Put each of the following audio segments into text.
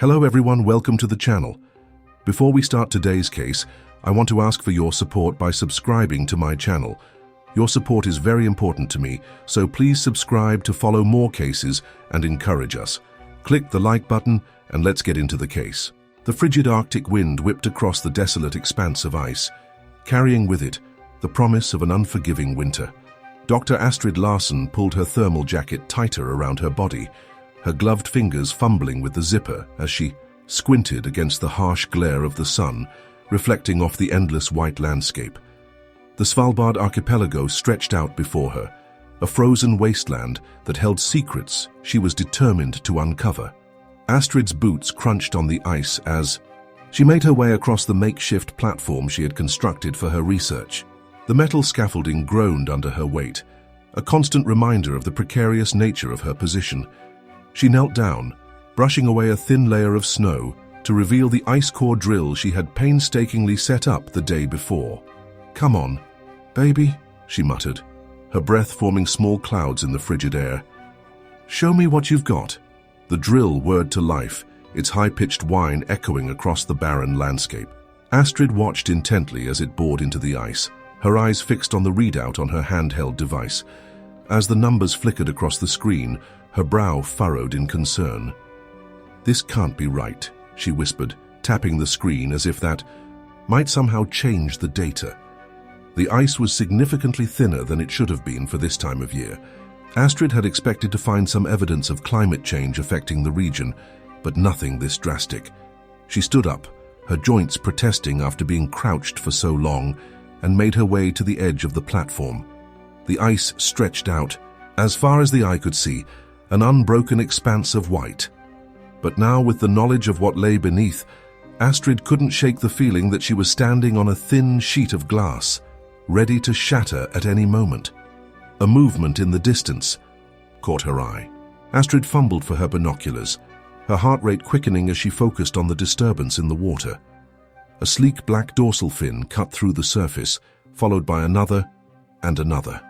Hello everyone, welcome to the channel. Before we start today's case, I want to ask for your support by subscribing to my channel. Your support is very important to me, so please subscribe to follow more cases and encourage us. Click the like button and let's get into the case. The frigid Arctic wind whipped across the desolate expanse of ice, carrying with it the promise of an unforgiving winter. Dr. Astrid Larsen pulled her thermal jacket tighter around her body, her gloved fingers fumbling with the zipper as she squinted against the harsh glare of the sun, reflecting off the endless white landscape. The Svalbard archipelago stretched out before her, a frozen wasteland that held secrets she was determined to uncover. Astrid's boots crunched on the ice as she made her way across the makeshift platform she had constructed for her research. The metal scaffolding groaned under her weight, a constant reminder of the precarious nature of her position. She knelt down, brushing away a thin layer of snow to reveal the ice core drill she had painstakingly set up the day before. "Come on, baby," she muttered, her breath forming small clouds in the frigid air. "Show me what you've got." The drill whirred to life, its high-pitched whine echoing across the barren landscape. Astrid watched intently as it bored into the ice, her eyes fixed on the readout on her handheld device. As the numbers flickered across the screen, her brow furrowed in concern. "This can't be right," she whispered, tapping the screen as if that might somehow change the data. The ice was significantly thinner than it should have been for this time of year. Astrid had expected to find some evidence of climate change affecting the region, but nothing this drastic. She stood up, her joints protesting after being crouched for so long, and made her way to the edge of the platform. The ice stretched out, as far as the eye could see, an unbroken expanse of white. But now, with the knowledge of what lay beneath, Astrid couldn't shake the feeling that she was standing on a thin sheet of glass, ready to shatter at any moment. A movement in the distance caught her eye. Astrid fumbled for her binoculars, her heart rate quickening as she focused on the disturbance in the water. A sleek black dorsal fin cut through the surface, followed by another and another.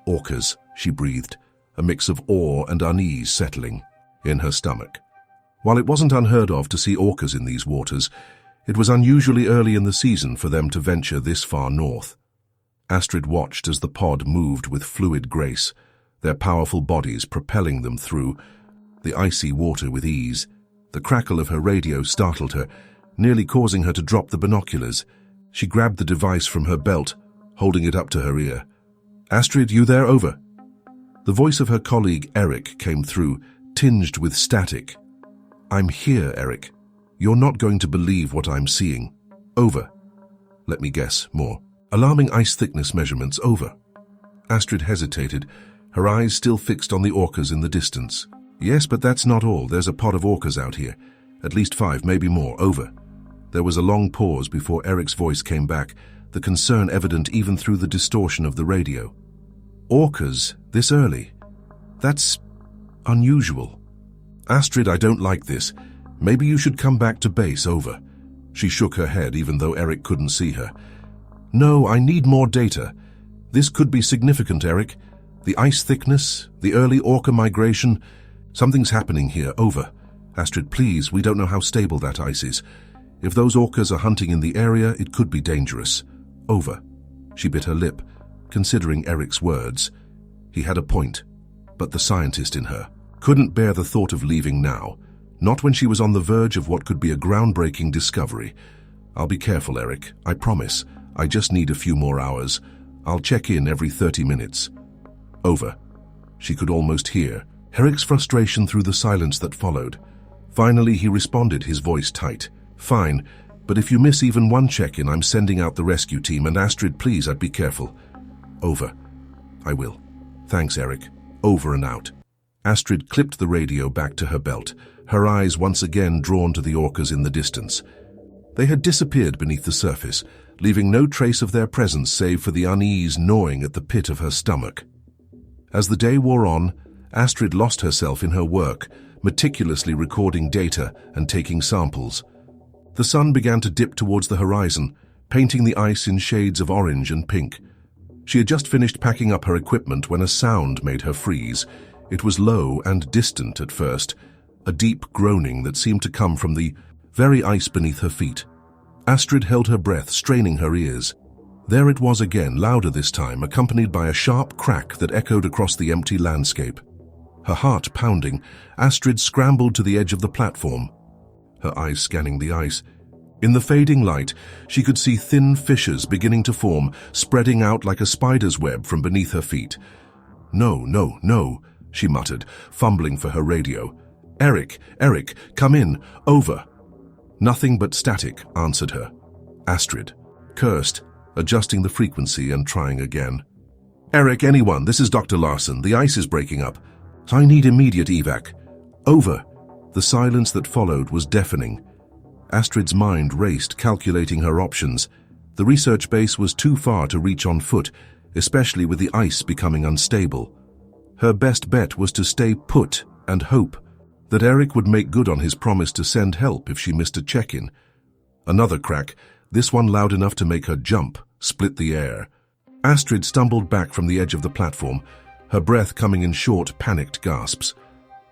"Orcas," she breathed, a mix of awe and unease settling in her stomach. While it wasn't unheard of to see orcas in these waters, it was unusually early in the season for them to venture this far north. Astrid watched as the pod moved with fluid grace, their powerful bodies propelling them through the icy water with ease. The crackle of her radio startled her, nearly causing her to drop the binoculars. She grabbed the device from her belt, holding it up to her ear. "Astrid, you there? Over." The voice of her colleague Eric came through, tinged with static. "I'm here, Eric. You're not going to believe what I'm seeing. Over." "Let me guess, more. Alarming ice thickness measurements, over." Astrid hesitated, her eyes still fixed on the orcas in the distance. "Yes, but that's not all. There's a pod of orcas out here. At least 5, maybe more, over." There was a long pause before Eric's voice came back, the concern evident even through the distortion of the radio. "Orcas, this early? That's unusual." "Astrid, I don't like this. Maybe you should come back to base, over." She shook her head even though Eric couldn't see her. "No, I need more data. This could be significant, Eric. The ice thickness, the early orca migration. Something's happening here, over. Astrid, please, we don't know how stable that ice is. If those orcas are hunting in the area, it could be dangerous. Over." She bit her lip, considering Eric's words. He had a point, but the scientist in her couldn't bear the thought of leaving now, not when she was on the verge of what could be a groundbreaking discovery. "I'll be careful, Eric, I promise. I just need a few more hours. I'll check in every 30 minutes. Over." She could almost hear Eric's frustration through the silence that followed. Finally, he responded, his voice tight. "Fine, but if you miss even one check-in, I'm sending out the rescue team, and Astrid, please, I'd be careful." "Over." "I will. Thanks, Eric. Over and out." Astrid clipped the radio back to her belt, her eyes once again drawn to the orcas in the distance. They had disappeared beneath the surface, leaving no trace of their presence save for the unease gnawing at the pit of her stomach. As the day wore on, Astrid lost herself in her work, meticulously recording data and taking samples. The sun began to dip towards the horizon, painting the ice in shades of orange and pink. She had just finished packing up her equipment when a sound made her freeze. It was low and distant at first, a deep groaning that seemed to come from the very ice beneath her feet. Astrid held her breath, straining her ears. There it was again, louder this time, accompanied by a sharp crack that echoed across the empty landscape. Her heart pounding, Astrid scrambled to the edge of the platform, her eyes scanning the ice. In the fading light, she could see thin fissures beginning to form, spreading out like a spider's web from beneath her feet. "No, no, no," she muttered, fumbling for her radio. Eric, come in, over." Nothing but static answered her. Astrid cursed, adjusting the frequency and trying again. "Eric, anyone, this is Dr. Larson. The ice is breaking up. I need immediate evac. Over." The silence that followed was deafening. Astrid's mind raced, calculating her options. The research base was too far to reach on foot, especially with the ice becoming unstable. Her best bet was to stay put and hope that Eric would make good on his promise to send help if she missed a check-in. Another crack, this one loud enough to make her jump, split the air. Astrid stumbled back from the edge of the platform, her breath coming in short, panicked gasps.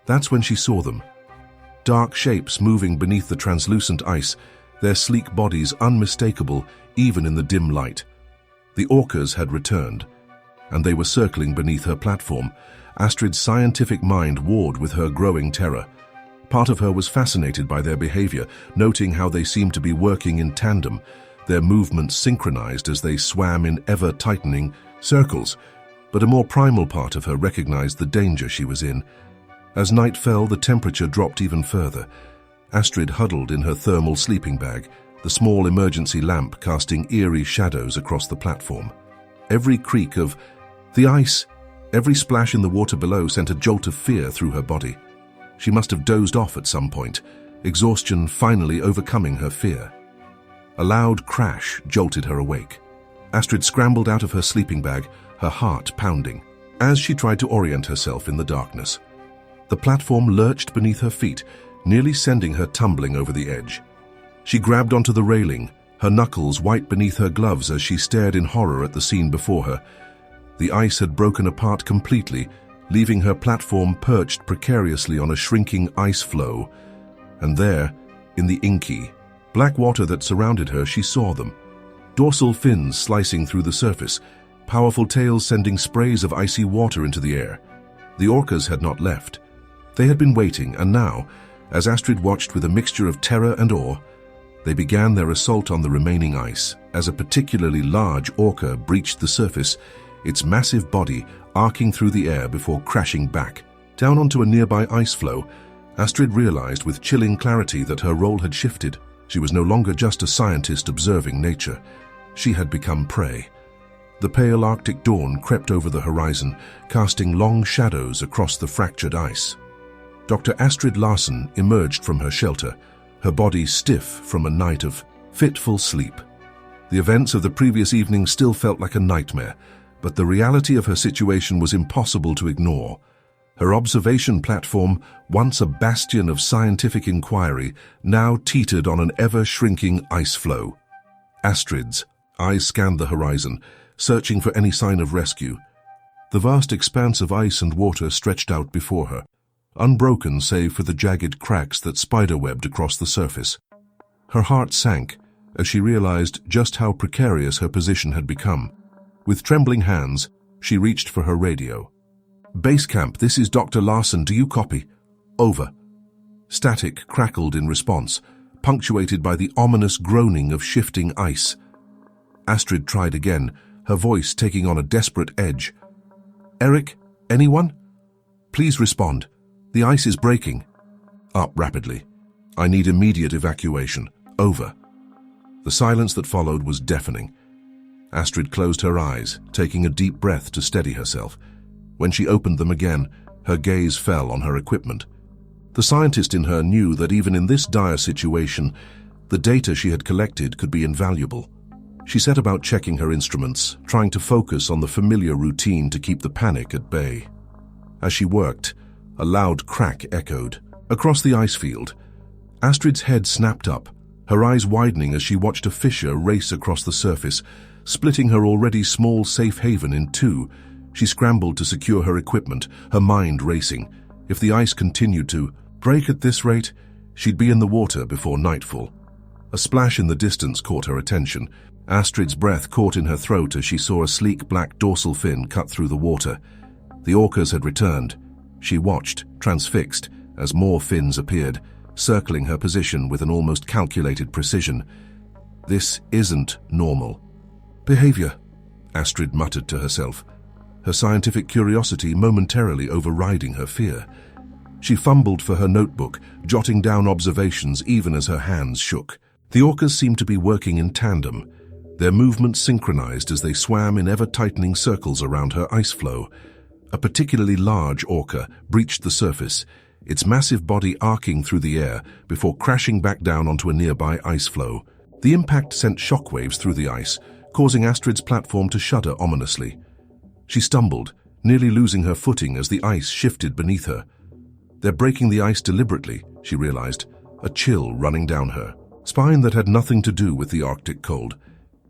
That's when she saw them. Dark shapes moving beneath the translucent ice, their sleek bodies unmistakable even in the dim light. The orcas had returned, and they were circling beneath her platform. Astrid's scientific mind warred with her growing terror. Part of her was fascinated by their behavior, noting how they seemed to be working in tandem, their movements synchronized as they swam in ever-tightening circles. But a more primal part of her recognized the danger she was in. As night fell, the temperature dropped even further. Astrid huddled in her thermal sleeping bag, the small emergency lamp casting eerie shadows across the platform. Every creak of the ice, every splash in the water below sent a jolt of fear through her body. She must have dozed off at some point, exhaustion finally overcoming her fear. A loud crash jolted her awake. Astrid scrambled out of her sleeping bag, her heart pounding, as she tried to orient herself in the darkness. The platform lurched beneath her feet, nearly sending her tumbling over the edge. She grabbed onto the railing, her knuckles white beneath her gloves as she stared in horror at the scene before her. The ice had broken apart completely, leaving her platform perched precariously on a shrinking ice floe. And there, in the inky, black water that surrounded her, she saw them. Dorsal fins slicing through the surface, powerful tails sending sprays of icy water into the air. The orcas had not left. They had been waiting, and now, as Astrid watched with a mixture of terror and awe, they began their assault on the remaining ice. As a particularly large orca breached the surface, its massive body arcing through the air before crashing back. Down onto a nearby ice floe, Astrid realized with chilling clarity that her role had shifted. She was no longer just a scientist observing nature. She had become prey. The pale Arctic dawn crept over the horizon, casting long shadows across the fractured ice. Dr. Astrid Larson emerged from her shelter, her body stiff from a night of fitful sleep. The events of the previous evening still felt like a nightmare, but the reality of her situation was impossible to ignore. Her observation platform, once a bastion of scientific inquiry, now teetered on an ever-shrinking ice floe. Astrid's eyes scanned the horizon, searching for any sign of rescue. The vast expanse of ice and water stretched out before her, unbroken save for the jagged cracks that spiderwebbed across the surface. Her heart sank as she realized just how precarious her position had become. With trembling hands, she reached for her radio. "Base camp, this is Dr. Larson. Do you copy? Over." Static crackled in response, punctuated by the ominous groaning of shifting ice. Astrid tried again, her voice taking on a desperate edge. "Eric, anyone? Please respond. The ice is breaking." Up rapidly. "I need immediate evacuation. Over." The silence that followed was deafening. Astrid closed her eyes, taking a deep breath to steady herself. When she opened them again, her gaze fell on her equipment. The scientist in her knew that even in this dire situation, the data she had collected could be invaluable. She set about checking her instruments, trying to focus on the familiar routine to keep the panic at bay. As she worked, a loud crack echoed. Across the ice field, Astrid's head snapped up, her eyes widening as she watched a fissure race across the surface, splitting her already small safe haven in two. She scrambled to secure her equipment, her mind racing. If the ice continued to Break at this rate, she'd be in the water before nightfall. A splash in the distance caught her attention. Astrid's breath caught in her throat as she saw a sleek black dorsal fin cut through the water. The orcas had returned. She watched, transfixed, as more fins appeared, circling her position with an almost calculated precision. This isn't normal behavior, Astrid muttered to herself, her scientific curiosity momentarily overriding her fear. She fumbled for her notebook, jotting down observations even as her hands shook. The orcas seemed to be working in tandem, their movements synchronized as they swam in ever-tightening circles around her ice floe. A particularly large orca breached the surface, its massive body arcing through the air before crashing back down onto a nearby ice floe. The impact sent shockwaves through the ice, causing Astrid's platform to shudder ominously. She stumbled, nearly losing her footing as the ice shifted beneath her. They're breaking the ice deliberately, she realized, a chill running down her spine that had nothing to do with the Arctic cold.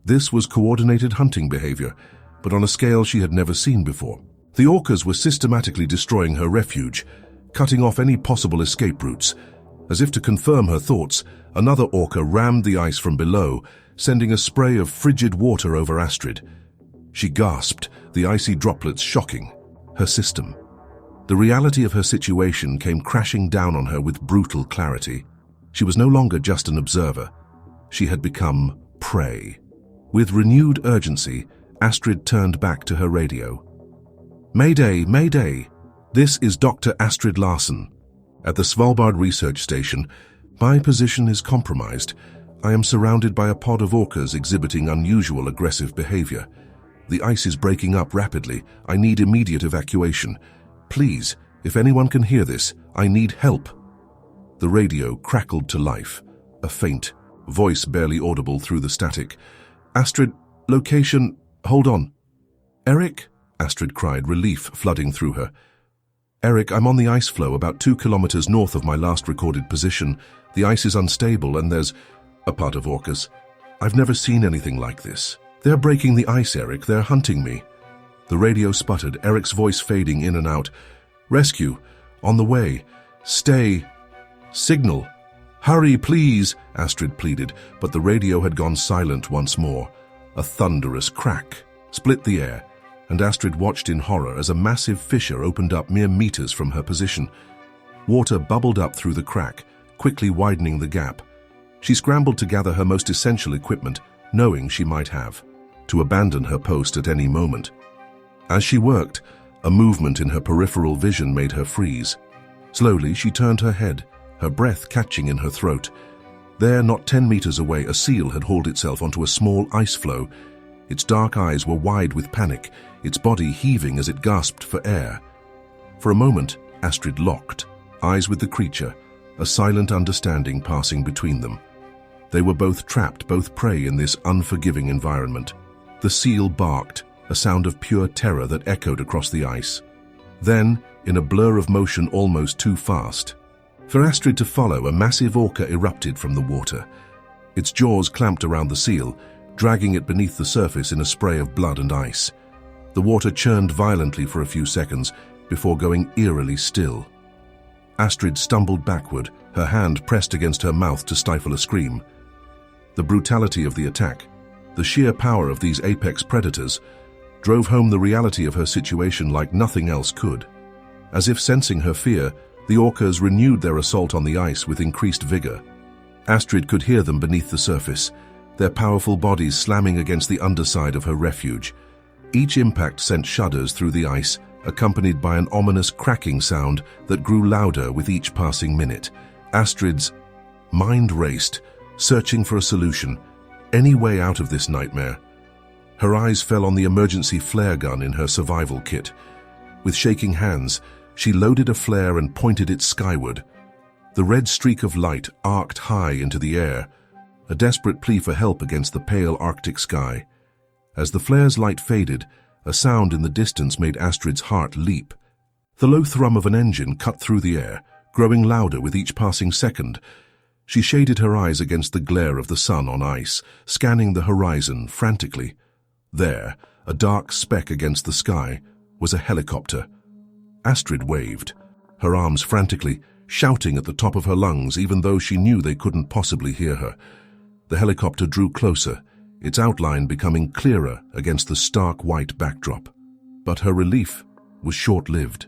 This was coordinated hunting behavior, but on a scale she had never seen before. The orcas were systematically destroying her refuge, cutting off any possible escape routes. As if to confirm her thoughts, another orca rammed the ice from below, sending a spray of frigid water over Astrid. She gasped, the icy droplets shocking her system. The reality of her situation came crashing down on her with brutal clarity. She was no longer just an observer. She had become prey. With renewed urgency, Astrid turned back to her radio. "Mayday, Mayday! This is Dr. Astrid Larsen. At the Svalbard Research Station, my position is compromised. I am surrounded by a pod of orcas exhibiting unusual aggressive behavior. The ice is breaking up rapidly. I need immediate evacuation. Please, if anyone can hear this, I need help." The radio crackled to life, a faint voice barely audible through the static. "Astrid, location, hold on." "Eric?" Astrid cried, relief flooding through her. "Eric, I'm on the ice floe about 2 kilometers north of my last recorded position. The ice is unstable and there's a pod of orcas. I've never seen anything like this. They're breaking the ice, Eric. They're hunting me." The radio sputtered, Eric's voice fading in and out. "Rescue, on the way. Stay. Signal. Hurry, please," Astrid pleaded, but the radio had gone silent once more. A thunderous crack split the air, and Astrid watched in horror as a massive fissure opened up mere meters from her position. Water bubbled up through the crack, quickly widening the gap. She scrambled to gather her most essential equipment, knowing she might have to abandon her post at any moment. As she worked, a movement in her peripheral vision made her freeze. Slowly, she turned her head, her breath catching in her throat. There, not 10 meters away, a seal had hauled itself onto a small ice floe. Its dark eyes were wide with panic, its body heaving as it gasped for air. For a moment, Astrid locked, eyes with the creature, a silent understanding passing between them. They were both trapped, both prey in this unforgiving environment. The seal barked, a sound of pure terror that echoed across the ice. Then, in a blur of motion almost too fast, for Astrid to follow, a massive orca erupted from the water. Its jaws clamped around the seal, dragging it beneath the surface in a spray of blood and ice. The water churned violently for a few seconds before going eerily still. Astrid stumbled backward, her hand pressed against her mouth to stifle a scream. The brutality of the attack, the sheer power of these apex predators, drove home the reality of her situation like nothing else could. As if sensing her fear, the orcas renewed their assault on the ice with increased vigor. Astrid could hear them beneath the surface, their powerful bodies slamming against the underside of her refuge. Each impact sent shudders through the ice, accompanied by an ominous cracking sound that grew louder with each passing minute. Astrid's mind raced, searching for a solution, any way out of this nightmare. Her eyes fell on the emergency flare gun in her survival kit. With shaking hands, she loaded a flare and pointed it skyward. The red streak of light arced high into the air, a desperate plea for help against the pale Arctic sky. As the flare's light faded, a sound in the distance made Astrid's heart leap. The low thrum of an engine cut through the air, growing louder with each passing second. She shaded her eyes against the glare of the sun on ice, scanning the horizon frantically. There, a dark speck against the sky, was a helicopter. Astrid waved, her arms frantically, shouting at the top of her lungs even though she knew they couldn't possibly hear her. The helicopter drew closer, its outline becoming clearer against the stark white backdrop. But her relief was short-lived.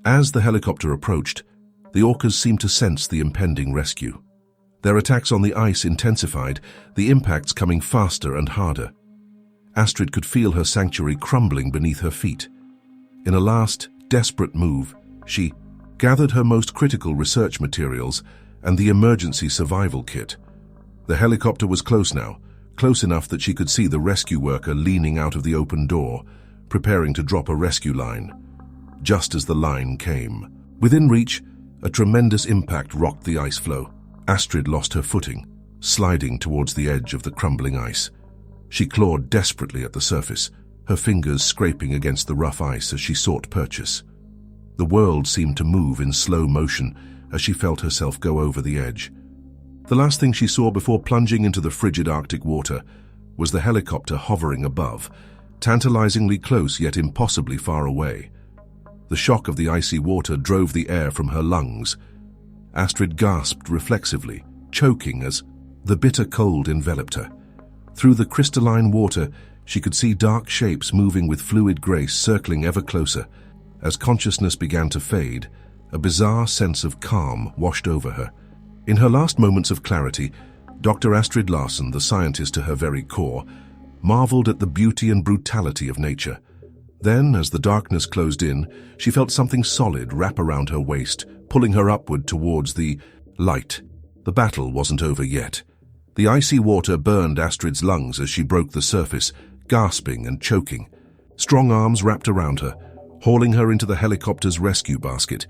As the helicopter approached, the orcas seemed to sense the impending rescue. Their attacks on the ice intensified, the impacts coming faster and harder. Astrid could feel her sanctuary crumbling beneath her feet. In a last, desperate move, she gathered her most critical research materials and the emergency survival kit. The helicopter was close now, close enough that she could see the rescue worker leaning out of the open door, preparing to drop a rescue line. Just as the line came. Within reach, a tremendous impact rocked the ice floe. Astrid lost her footing, sliding towards the edge of the crumbling ice. She clawed desperately at the surface, her fingers scraping against the rough ice as she sought purchase. The world seemed to move in slow motion as she felt herself go over the edge. The last thing she saw before plunging into the frigid Arctic water was the helicopter hovering above, tantalizingly close yet impossibly far away. The shock of the icy water drove the air from her lungs. Astrid gasped reflexively, choking as the bitter cold enveloped her. Through the crystalline water, she could see dark shapes moving with fluid grace, circling ever closer. As consciousness began to fade, a bizarre sense of calm washed over her. In her last moments of clarity, Dr. Astrid Larsen, the scientist to her very core, marveled at the beauty and brutality of nature. Then, as the darkness closed in, she felt something solid wrap around her waist, pulling her upward towards the light. The battle wasn't over yet. The icy water burned Astrid's lungs as she broke the surface, gasping and choking. Strong arms wrapped around her, hauling her into the helicopter's rescue basket.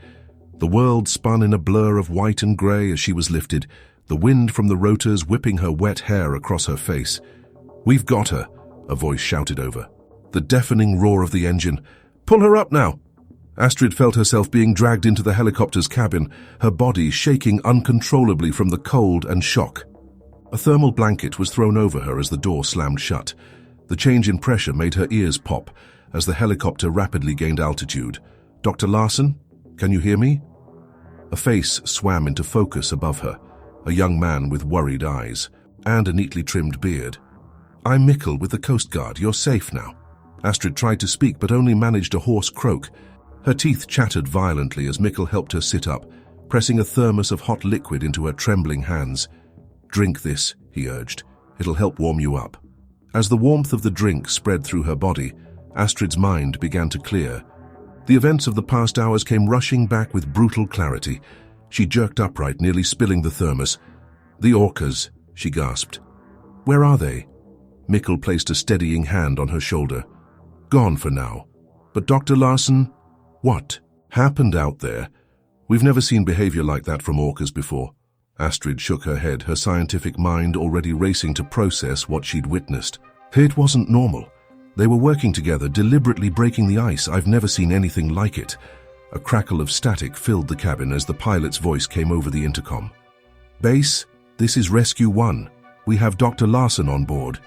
The world spun in a blur of white and grey as she was lifted, the wind from the rotors whipping her wet hair across her face. "We've got her," a voice shouted over. The deafening roar of the engine. "Pull her up now!" Astrid felt herself being dragged into the helicopter's cabin, her body shaking uncontrollably from the cold and shock. A thermal blanket was thrown over her as the door slammed shut. The change in pressure made her ears pop as the helicopter rapidly gained altitude. "Dr. Larsen, can you hear me?" A face swam into focus above her, a young man with worried eyes and a neatly trimmed beard. "I'm Mikkel with the Coast Guard. You're safe now." Astrid tried to speak but only managed a hoarse croak. Her teeth chattered violently as Mikkel helped her sit up, pressing a thermos of hot liquid into her trembling hands. "Drink this," he urged. "It'll help warm you up." As the warmth of the drink spread through her body, Astrid's mind began to clear. The events of the past hours came rushing back with brutal clarity. She jerked upright, nearly spilling the thermos. "The orcas," she gasped. "Where are they?" Mikkel placed a steadying hand on her shoulder. "Gone for now. But Dr. Larsen, what happened out there? We've never seen behavior like that from orcas before." Astrid shook her head, her scientific mind already racing to process what she'd witnessed. "It wasn't normal. They were working together, deliberately breaking the ice. I've never seen anything like it." A crackle of static filled the cabin as the pilot's voice came over the intercom. "Base, this is Rescue 1. We have Dr. Larsen on board.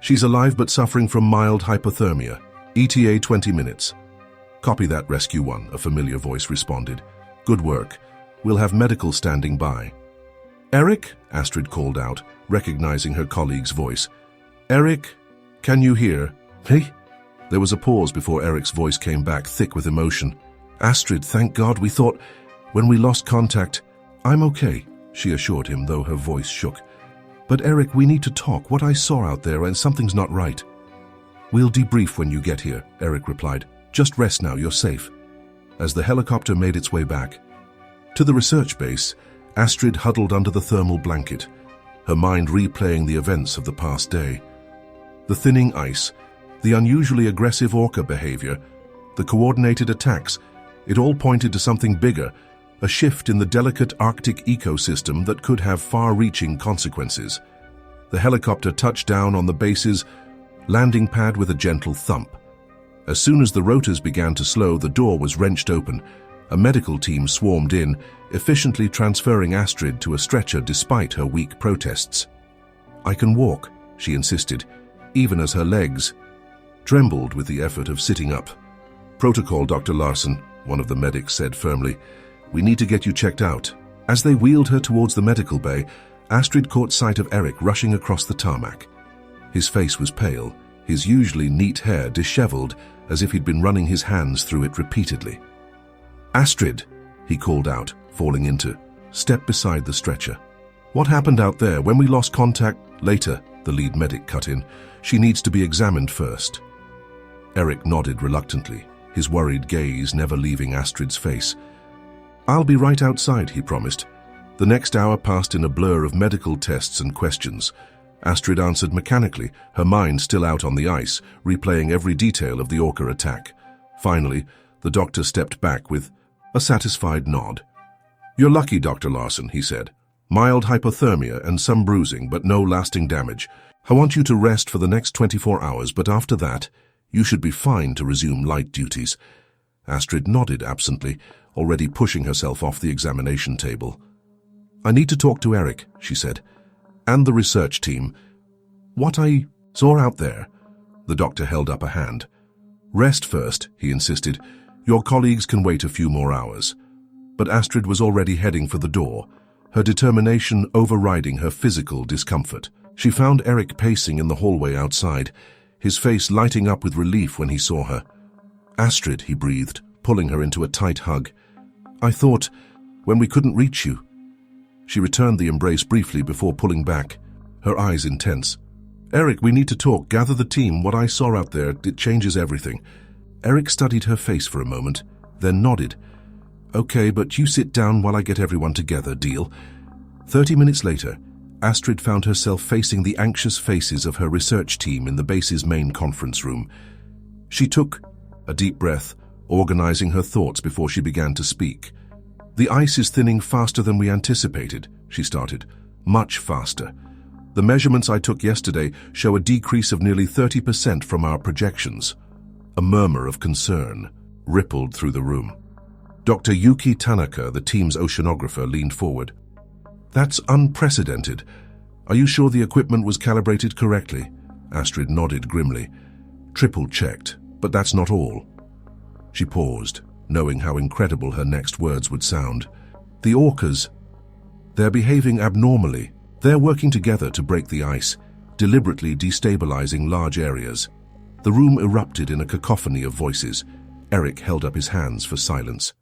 She's alive but suffering from mild hypothermia. ETA 20 minutes. "Copy that, Rescue 1, a familiar voice responded. "Good work. We'll have medical standing by." "Eric?" Astrid called out, recognizing her colleague's voice. "Eric, can you hear?" "Hey?" There was a pause before Eric's voice came back, thick with emotion. "Astrid, thank God, we thought when we lost contact." "I'm okay," she assured him, though her voice shook. "But Eric, we need to talk. What I saw out there, and something's not right." "We'll debrief when you get here," Eric replied. "Just rest now, you're safe." As the helicopter made its way back to the research base, Astrid huddled under the thermal blanket, her mind replaying the events of the past day. The thinning ice, the unusually aggressive orca behavior, the coordinated attacks, it all pointed to something bigger, a shift in the delicate Arctic ecosystem that could have far-reaching consequences. The helicopter touched down on the base's landing pad with a gentle thump. As soon as the rotors began to slow, the door was wrenched open. A medical team swarmed in, efficiently transferring Astrid to a stretcher despite her weak protests. "I can walk," she insisted, even as her legs trembled with the effort of sitting up. "Protocol, Dr. Larsen," one of the medics said firmly. We need to get you checked out." As they wheeled her towards the medical bay, Astrid caught sight of Eric rushing across the tarmac. His face was pale, his usually neat hair disheveled as if he'd been running his hands through it repeatedly. "Astrid," he called out, falling into step beside the stretcher. "What happened out there when we lost contact?" "Later," the lead medic cut in. "She needs to be examined first." Eric nodded reluctantly, his worried gaze never leaving Astrid's face. "I'll be right outside," he promised. The next hour passed in a blur of medical tests and questions. Astrid answered mechanically, her mind still out on the ice, replaying every detail of the ORCA attack. Finally, the doctor stepped back with a satisfied nod. "You're lucky, Dr. Larson," he said. "Mild hypothermia and some bruising, but no lasting damage. I want you to rest for the next 24 hours, but after that, you should be fine to resume light duties." Astrid nodded absently, already pushing herself off the examination table. "I need to talk to Eric," she said, "and the research team. What I saw out there." The doctor held up a hand. "Rest first," he insisted. "Your colleagues can wait a few more hours." But Astrid was already heading for the door, her determination overriding her physical discomfort. She found Eric pacing in the hallway outside, his face lighting up with relief when he saw her. "Astrid," he breathed, pulling her into a tight hug. "I thought, when we couldn't reach you." She returned the embrace briefly before pulling back, her eyes intense. "Eric, we need to talk. Gather the team. What I saw out there, it changes everything." Eric studied her face for a moment, then nodded. "Okay, but you sit down while I get everyone together, deal?" 30 minutes later, Astrid found herself facing the anxious faces of her research team in the base's main conference room. She took a deep breath, organizing her thoughts before she began to speak. "The ice is thinning faster than we anticipated," she started. "Much faster. The measurements I took yesterday show a decrease of nearly 30% from our projections." A murmur of concern rippled through the room. Dr. Yuki Tanaka, the team's oceanographer, leaned forward. "That's unprecedented. Are you sure the equipment was calibrated correctly?" Astrid nodded grimly. "Triple-checked, but that's not all." She paused, knowing how incredible her next words would sound. "The orcas, they're behaving abnormally. They're working together to break the ice, deliberately destabilizing large areas." The room erupted in a cacophony of voices. Eric held up his hands for silence.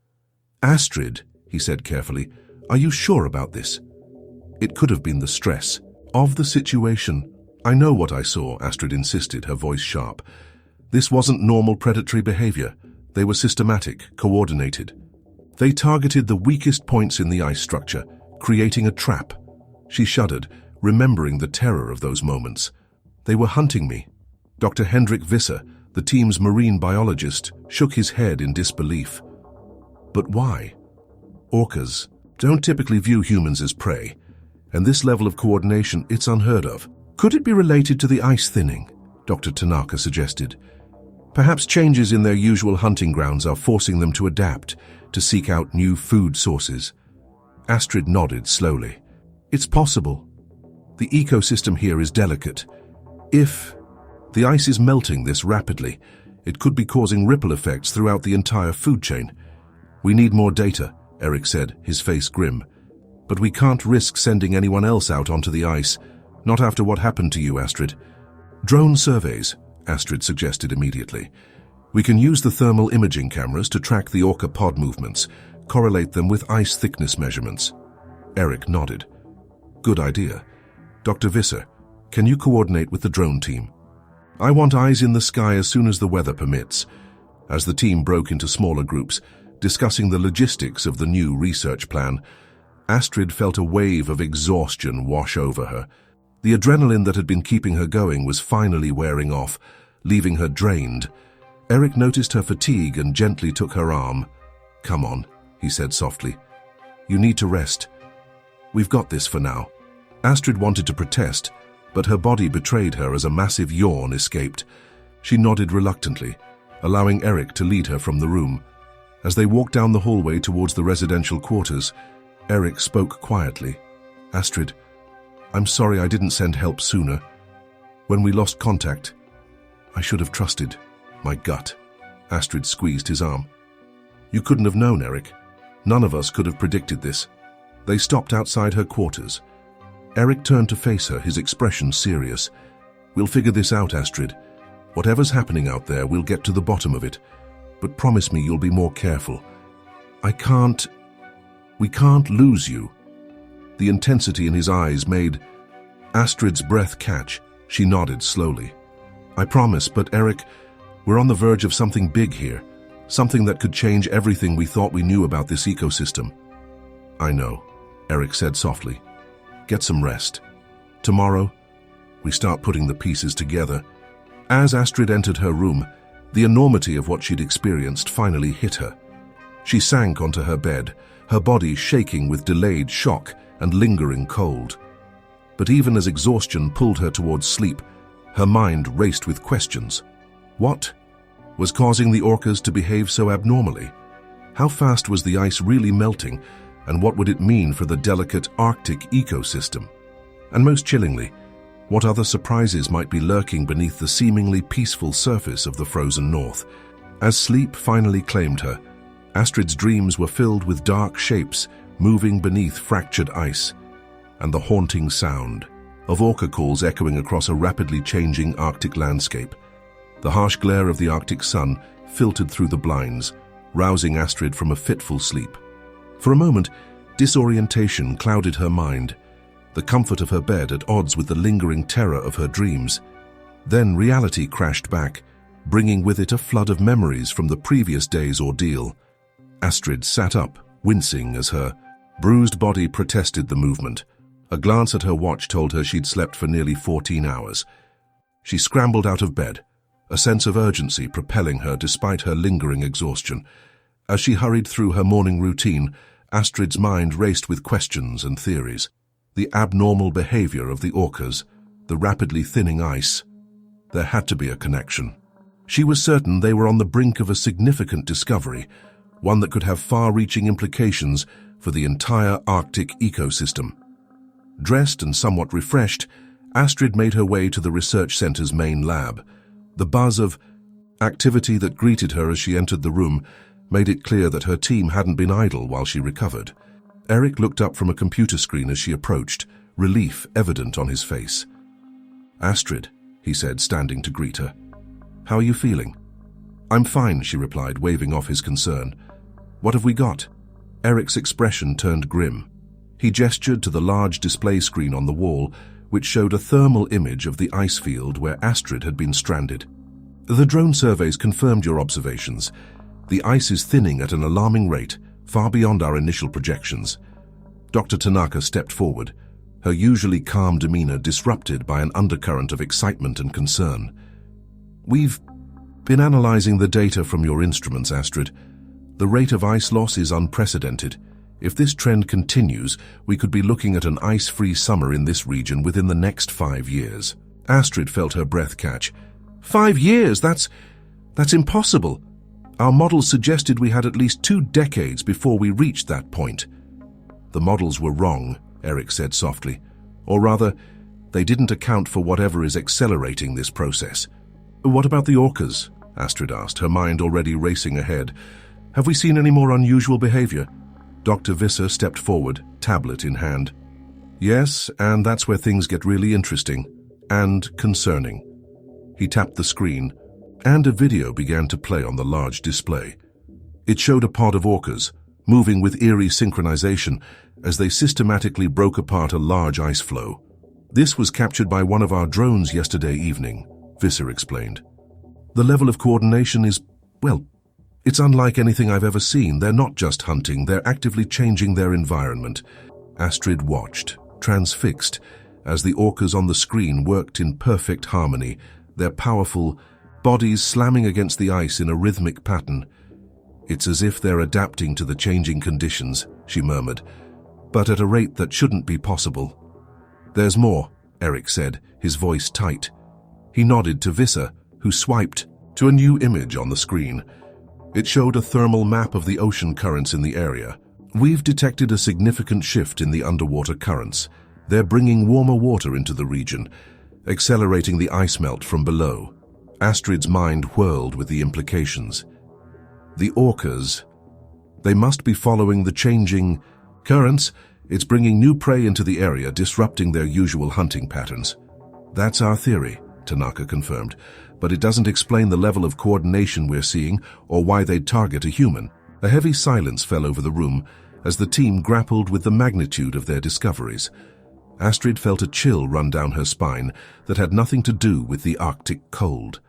"Astrid," he said carefully, "are you sure about this?" It could have been the stress of the situation. "I know what I saw," Astrid insisted, her voice sharp. "This wasn't normal predatory behavior. They were systematic, coordinated. They targeted the weakest points in the ice structure, creating a trap." She shuddered, remembering the terror of those moments. "They were hunting me." Dr. Hendrik Visser, the team's marine biologist, shook his head in disbelief. "But why? Orcas don't typically view humans as prey, and this level of coordination, it's unheard of." "Could it be related to the ice thinning?" Dr. Tanaka suggested. "Perhaps changes in their usual hunting grounds are forcing them to adapt, to seek out new food sources." Astrid nodded slowly. "It's possible. The ecosystem here is delicate. If the ice is melting this rapidly, it could be causing ripple effects throughout the entire food chain." "We need more data," Eric said, his face grim. "But we can't risk sending anyone else out onto the ice, not after what happened to you, Astrid." "Drone surveys," Astrid suggested immediately. "We can use the thermal imaging cameras to track the orca pod movements, correlate them with ice thickness measurements." Eric nodded. "Good idea. Dr. Visser, can you coordinate with the drone team? I want eyes in the sky as soon as the weather permits." As the team broke into smaller groups, discussing the logistics of the new research plan, Astrid felt a wave of exhaustion wash over her. The adrenaline that had been keeping her going was finally wearing off, leaving her drained. Eric noticed her fatigue and gently took her arm. "Come on," he said softly. "You need to rest. We've got this for now." Astrid wanted to protest, but her body betrayed her as a massive yawn escaped. She nodded reluctantly, allowing Eric to lead her from the room. As they walked down the hallway towards the residential quarters, Eric spoke quietly. "Astrid, I'm sorry I didn't send help sooner. When we lost contact, I should have trusted my gut." Astrid squeezed his arm. "You couldn't have known, Eric. None of us could have predicted this. They stopped outside her quarters. Eric turned to face her, his expression serious. "We'll figure this out, Astrid. Whatever's happening out there, we'll get to the bottom of it. But promise me you'll be more careful. We can't lose you." The intensity in his eyes made Astrid's breath catch. She nodded slowly. "I promise, but Eric, we're on the verge of something big here. Something that could change everything we thought we knew about this ecosystem." "I know," Eric said softly. "Get some rest. Tomorrow, we start putting the pieces together." As Astrid entered her room, the enormity of what she'd experienced finally hit her. She sank onto her bed, her body shaking with delayed shock and lingering cold. But even as exhaustion pulled her towards sleep, her mind raced with questions. What was causing the orcas to behave so abnormally? How fast was the ice really melting, and what would it mean for the delicate Arctic ecosystem? And most chillingly, what other surprises might be lurking beneath the seemingly peaceful surface of the frozen north? As sleep finally claimed her, Astrid's dreams were filled with dark shapes moving beneath fractured ice, and the haunting sound of orca calls echoing across a rapidly changing Arctic landscape. The harsh glare of the Arctic sun filtered through the blinds, rousing Astrid from a fitful sleep. For a moment, disorientation clouded her mind, the comfort of her bed at odds with the lingering terror of her dreams. Then reality crashed back, bringing with it a flood of memories from the previous day's ordeal. Astrid sat up, wincing as her bruised body protested the movement. A glance at her watch told her she'd slept for nearly 14 hours. She scrambled out of bed, a sense of urgency propelling her despite her lingering exhaustion. As she hurried through her morning routine, Astrid's mind raced with questions and theories. The abnormal behavior of the orcas, the rapidly thinning ice. There had to be a connection. She was certain they were on the brink of a significant discovery, one that could have far-reaching implications for the entire Arctic ecosystem. Dressed and somewhat refreshed, Astrid made her way to the research center's main lab. The buzz of activity that greeted her as she entered the room made it clear that her team hadn't been idle while she recovered. Eric looked up from a computer screen as she approached, relief evident on his face. "Astrid," he said, standing to greet her. "How are you feeling?" "I'm fine," she replied, waving off his concern. "What have we got?" Eric's expression turned grim. He gestured to the large display screen on the wall, which showed a thermal image of the ice field where Astrid had been stranded. "The drone surveys confirmed your observations. The ice is thinning at an alarming rate, far beyond our initial projections." Dr. Tanaka stepped forward, her usually calm demeanor disrupted by an undercurrent of excitement and concern. "We've been analyzing the data from your instruments, Astrid. The rate of ice loss is unprecedented. If this trend continues, we could be looking at an ice-free summer in this region within the next 5 years. Astrid felt her breath catch. 5 years? That's impossible. Our models suggested we had at least 2 decades before we reached that point." "The models were wrong," Eric said softly. "Or rather, they didn't account for whatever is accelerating this process." "What about the orcas?" Astrid asked, her mind already racing ahead. "Have we seen any more unusual behavior?" Dr. Visser stepped forward, tablet in hand. "Yes, and that's where things get really interesting and concerning." He tapped the screen, and a video began to play on the large display. It showed a pod of orcas, moving with eerie synchronization as they systematically broke apart a large ice floe. "This was captured by one of our drones yesterday evening," Visser explained. "The level of coordination is, well, it's unlike anything I've ever seen. They're not just hunting, they're actively changing their environment." Astrid watched, transfixed, as the orcas on the screen worked in perfect harmony, their powerful bodies slamming against the ice in a rhythmic pattern. "It's as if they're adapting to the changing conditions," she murmured, "but at a rate that shouldn't be possible." "There's more," Eric said, his voice tight. He nodded to Visser, who swiped to a new image on the screen. It showed a thermal map of the ocean currents in the area. "We've detected a significant shift in the underwater currents. They're bringing warmer water into the region, accelerating the ice melt from below." Astrid's mind whirled with the implications. The orcas, They must be following the changing currents. It's bringing new prey into the area, disrupting their usual hunting patterns. That's our theory, Tanaka confirmed, but it doesn't explain the level of coordination we're seeing or why they'd target a human. A heavy silence fell over the room as the team grappled with the magnitude of their discoveries. Astrid felt a chill run down her spine that had nothing to do with the Arctic cold.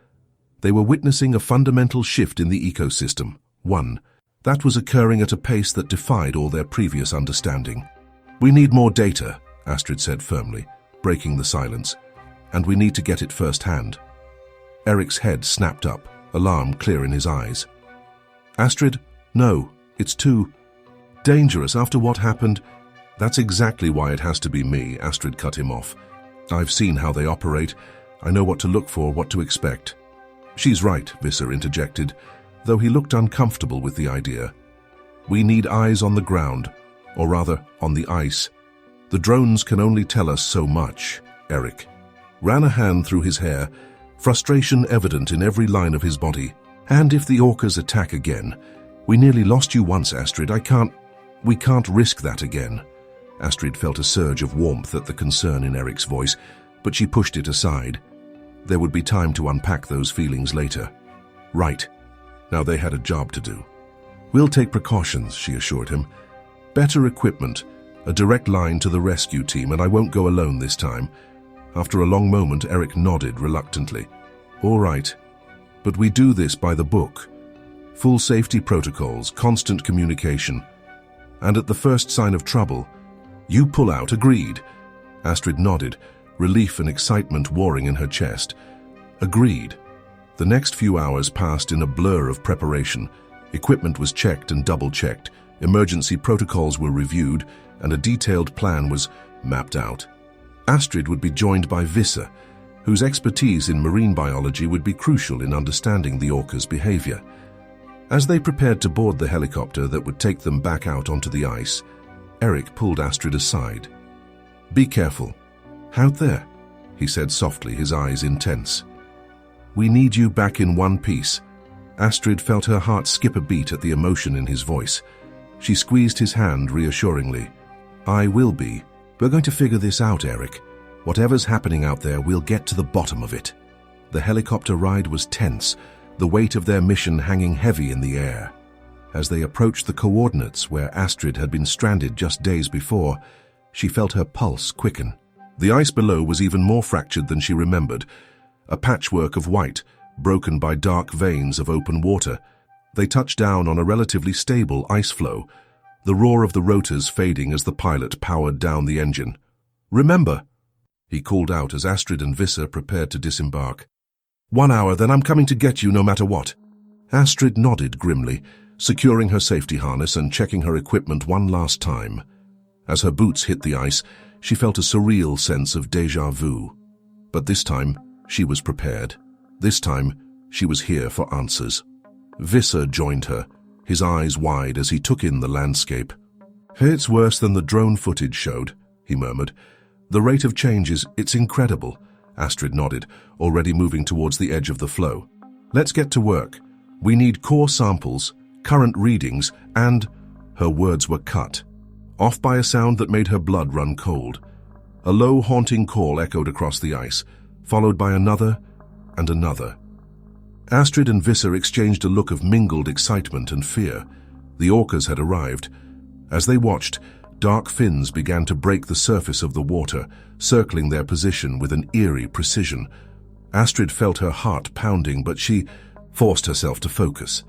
They were witnessing a fundamental shift in the ecosystem, one that was occurring at a pace that defied all their previous understanding. "We need more data," Astrid said firmly, breaking the silence, "and we need to get it firsthand." Eric's head snapped up, alarm clear in his eyes. "Astrid, no, it's too dangerous after what happened." "That's exactly why it has to be me," Astrid cut him off. "I've seen how they operate. I know what to look for, what to expect." "She's right," Visser interjected, though he looked uncomfortable with the idea. "We need eyes on the ground, or rather, on the ice. The drones can only tell us so much." Eric ran a hand through his hair, frustration evident in every line of his body. "And if the orcas attack again? We nearly lost you once, Astrid. We can't risk that again." Astrid felt a surge of warmth at the concern in Eric's voice, but she pushed it aside. There would be time to unpack those feelings later. Right. Now they had a job to do. "We'll take precautions," she assured him. "Better equipment, a direct line to the rescue team, and I won't go alone this time." After a long moment, Eric nodded reluctantly. "All right, but we do this by the book. Full safety protocols, constant communication. And at the first sign of trouble, you pull out." "Agreed." Astrid nodded, relief and excitement warring in her chest. "Agreed." The next few hours passed in a blur of preparation. Equipment was checked and double-checked, emergency protocols were reviewed, and a detailed plan was mapped out. Astrid would be joined by Visser, whose expertise in marine biology would be crucial in understanding the orca's behavior. As they prepared to board the helicopter that would take them back out onto the ice, Eric pulled Astrid aside. "Be careful. Out there," he said softly, his eyes intense. "We need you back in one piece." Astrid felt her heart skip a beat at the emotion in his voice. She squeezed his hand reassuringly. "I will be. We're going to figure this out, Eric. Whatever's happening out there, we'll get to the bottom of it." The helicopter ride was tense, the weight of their mission hanging heavy in the air. As they approached the coordinates where Astrid had been stranded just days before, she felt her pulse quicken. The ice below was even more fractured than she remembered, a patchwork of white, broken by dark veins of open water. They touched down on a relatively stable ice floe, the roar of the rotors fading as the pilot powered down the engine. "Remember," he called out as Astrid and Visser prepared to disembark. "1 hour, then I'm coming to get you no matter what." Astrid nodded grimly, securing her safety harness and checking her equipment one last time. As her boots hit the ice, she felt a surreal sense of déjà vu. But this time, she was prepared. This time, she was here for answers. Visser joined her, his eyes wide as he took in the landscape. "It's worse than the drone footage showed," he murmured. "The rate of change it's incredible." Astrid nodded, already moving towards the edge of the floe. "Let's get to work. We need core samples, current readings, and—" Her words were cut, off by a sound that made her blood run cold. A low, haunting call echoed across the ice, followed by another and another. Astrid and Visser exchanged a look of mingled excitement and fear. The orcas had arrived. As they watched, dark fins began to break the surface of the water, circling their position with an eerie precision. Astrid felt her heart pounding, but she forced herself to focus.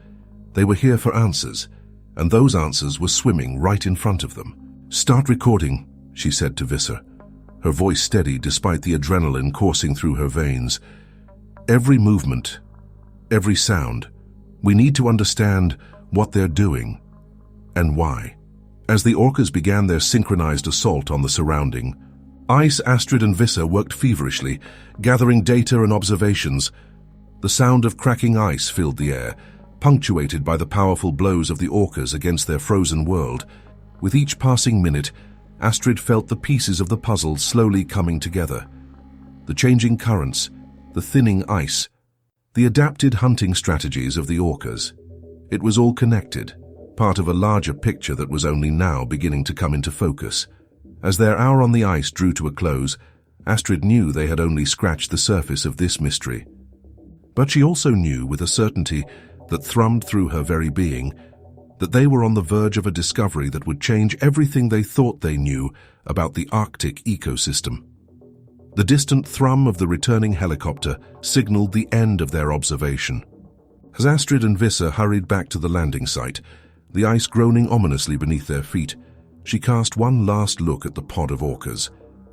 They were here for answers, and those answers were swimming right in front of them. "Start recording," she said to Visser, her voice steady despite the adrenaline coursing through her veins. "Every movement, every sound. We need to understand what they're doing and why." As the orcas began their synchronized assault on the surrounding ice, Astrid and Visser worked feverishly, gathering data and observations. The sound of cracking ice filled the air, punctuated by the powerful blows of the orcas against their frozen world. With each passing minute, Astrid felt the pieces of the puzzle slowly coming together. The changing currents, the thinning ice, the adapted hunting strategies of the orcas. It was all connected, part of a larger picture that was only now beginning to come into focus. As their hour on the ice drew to a close, Astrid knew they had only scratched the surface of this mystery. But she also knew with a certainty that thrummed through her very being that they were on the verge of a discovery that would change everything they thought they knew about the Arctic ecosystem. The distant thrum of the returning helicopter signaled the end of their observation. As Astrid and Visser hurried back to the landing site, the ice groaning ominously beneath their feet, she cast one last look at the pod of orcas.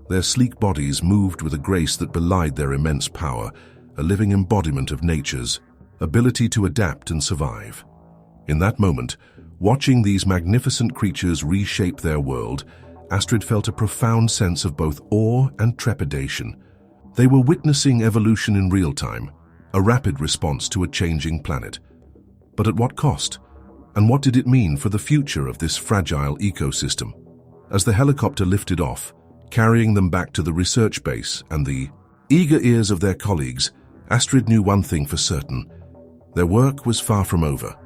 Their sleek bodies moved with a grace that belied their immense power, a living embodiment of nature's ability to adapt and survive. In that moment, watching these magnificent creatures reshape their world, Astrid felt a profound sense of both awe and trepidation. They were witnessing evolution in real time, a rapid response to a changing planet. But at what cost? And what did it mean for the future of this fragile ecosystem? As the helicopter lifted off, carrying them back to the research base and the eager ears of their colleagues, Astrid knew one thing for certain. Their work was far from over.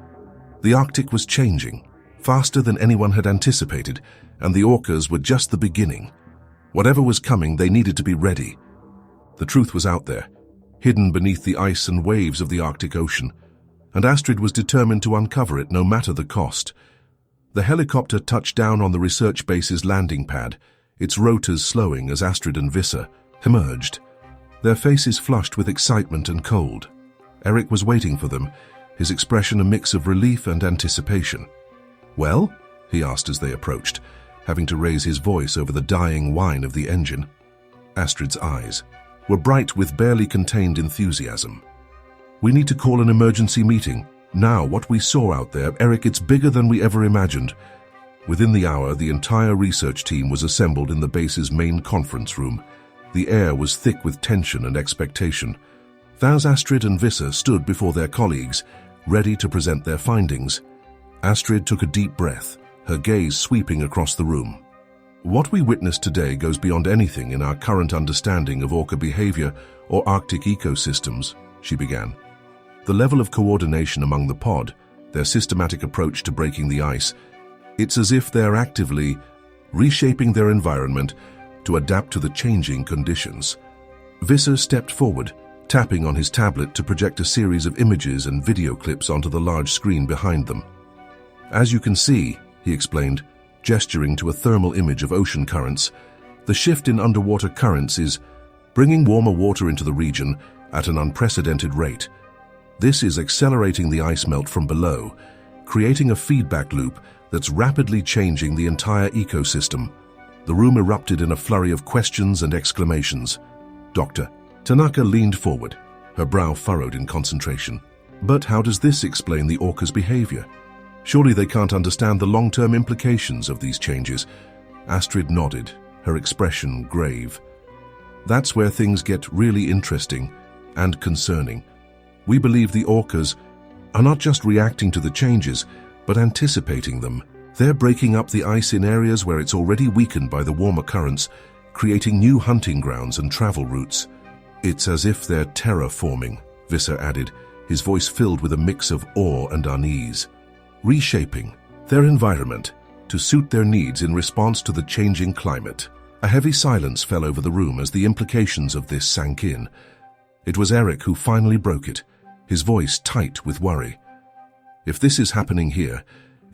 The Arctic was changing, faster than anyone had anticipated, and the orcas were just the beginning. Whatever was coming, they needed to be ready. The truth was out there, hidden beneath the ice and waves of the Arctic Ocean, and Astrid was determined to uncover it no matter the cost. The helicopter touched down on the research base's landing pad, its rotors slowing as Astrid and Visser emerged, their faces flushed with excitement and cold. Eric was waiting for them, his expression a mix of relief and anticipation. "Well?" he asked as they approached, having to raise his voice over the dying whine of the engine. Astrid's eyes were bright with barely contained enthusiasm. "We need to call an emergency meeting. Now, what we saw out there, Eric, it's bigger than we ever imagined." Within the hour, the entire research team was assembled in the base's main conference room. The air was thick with tension and expectation. As Astrid and Visser stood before their colleagues, ready to present their findings, Astrid took a deep breath, her gaze sweeping across the room. "What we witnessed today goes beyond anything in our current understanding of orca behavior or Arctic ecosystems," she began. "The level of coordination among the pod, their systematic approach to breaking the ice, it's as if they're actively reshaping their environment to adapt to the changing conditions." Visser stepped forward, tapping on his tablet to project a series of images and video clips onto the large screen behind them. "As you can see," he explained, gesturing to a thermal image of ocean currents, "the shift in underwater currents is bringing warmer water into the region at an unprecedented rate. This is accelerating the ice melt from below, creating a feedback loop that's rapidly changing the entire ecosystem." The room erupted in a flurry of questions and exclamations. Dr. Tanaka leaned forward, her brow furrowed in concentration. "But how does this explain the orca's behavior? Surely they can't understand the long-term implications of these changes." Astrid nodded, her expression grave. "That's where things get really interesting and concerning. We believe the orcas are not just reacting to the changes, but anticipating them. They're breaking up the ice in areas where it's already weakened by the warmer currents, creating new hunting grounds and travel routes. It's as if they're terraforming," Visser added, his voice filled with a mix of awe and unease. "Reshaping their environment to suit their needs in response to the changing climate." A heavy silence fell over the room as the implications of this sank in. It was Eric who finally broke it, his voice tight with worry. "If this is happening here,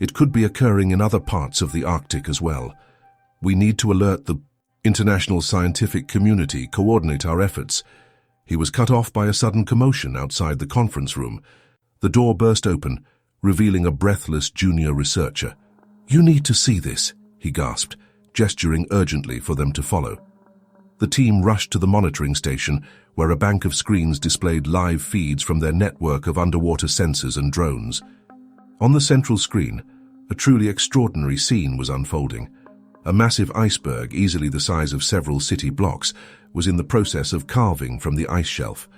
it could be occurring in other parts of the Arctic as well. We need to alert the international scientific community, coordinate our efforts." He was cut off by a sudden commotion outside the conference room. The door burst open, revealing a breathless junior researcher. "You need to see this," he gasped, gesturing urgently for them to follow. The team rushed to the monitoring station, where a bank of screens displayed live feeds from their network of underwater sensors and drones. On the central screen, a truly extraordinary scene was unfolding. A massive iceberg, easily the size of several city blocks, was in the process of calving from the ice shelf.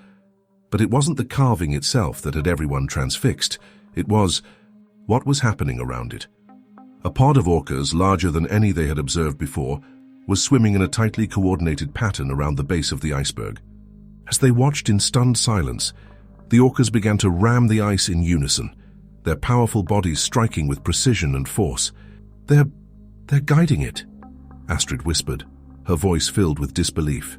But it wasn't the calving itself that had everyone transfixed. It was what was happening around it. A pod of orcas, larger than any they had observed before, was swimming in a tightly coordinated pattern around the base of the iceberg. As they watched in stunned silence, the orcas began to ram the ice in unison, their powerful bodies striking with precision and force. They're guiding it, Astrid whispered, her voice filled with disbelief.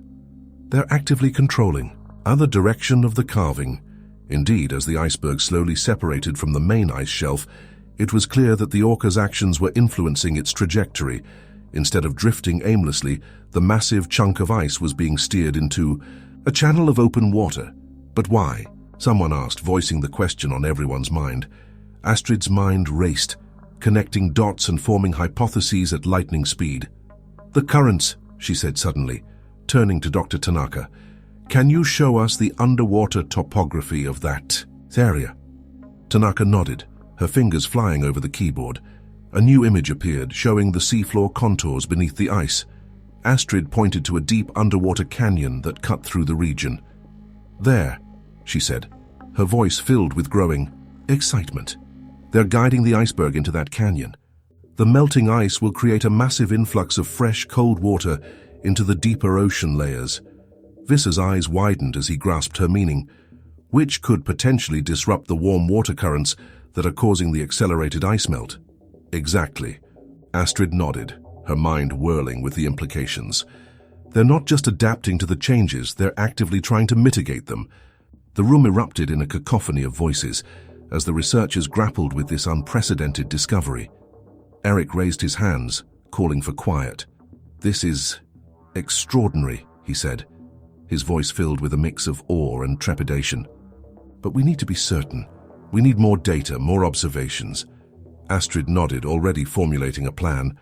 They're actively controlling the direction of the carving. Indeed, as the iceberg slowly separated from the main ice shelf, it was clear that the orca's actions were influencing its trajectory. Instead of drifting aimlessly, the massive chunk of ice was being steered into a channel of open water. But why? Someone asked, voicing the question on everyone's mind. Astrid's mind raced, connecting dots and forming hypotheses at lightning speed. The currents, she said suddenly, turning to Dr. Tanaka. Can you show us the underwater topography of that area? Tanaka nodded, her fingers flying over the keyboard. A new image appeared, showing the seafloor contours beneath the ice. Astrid pointed to a deep underwater canyon that cut through the region. There, she said, her voice filled with growing excitement. They're guiding the iceberg into that canyon. The melting ice will create a massive influx of fresh, cold water into the deeper ocean layers. Visser's eyes widened as he grasped her meaning, which could potentially disrupt the warm water currents that are causing the accelerated ice melt. Exactly. Astrid nodded, her mind whirling with the implications. They're not just adapting to the changes, they're actively trying to mitigate them. The room erupted in a cacophony of voices as the researchers grappled with this unprecedented discovery. Eric raised his hands, calling for quiet. This is extraordinary, he said, his voice filled with a mix of awe and trepidation. But we need to be certain. We need more data, more observations. Astrid nodded, already formulating a plan.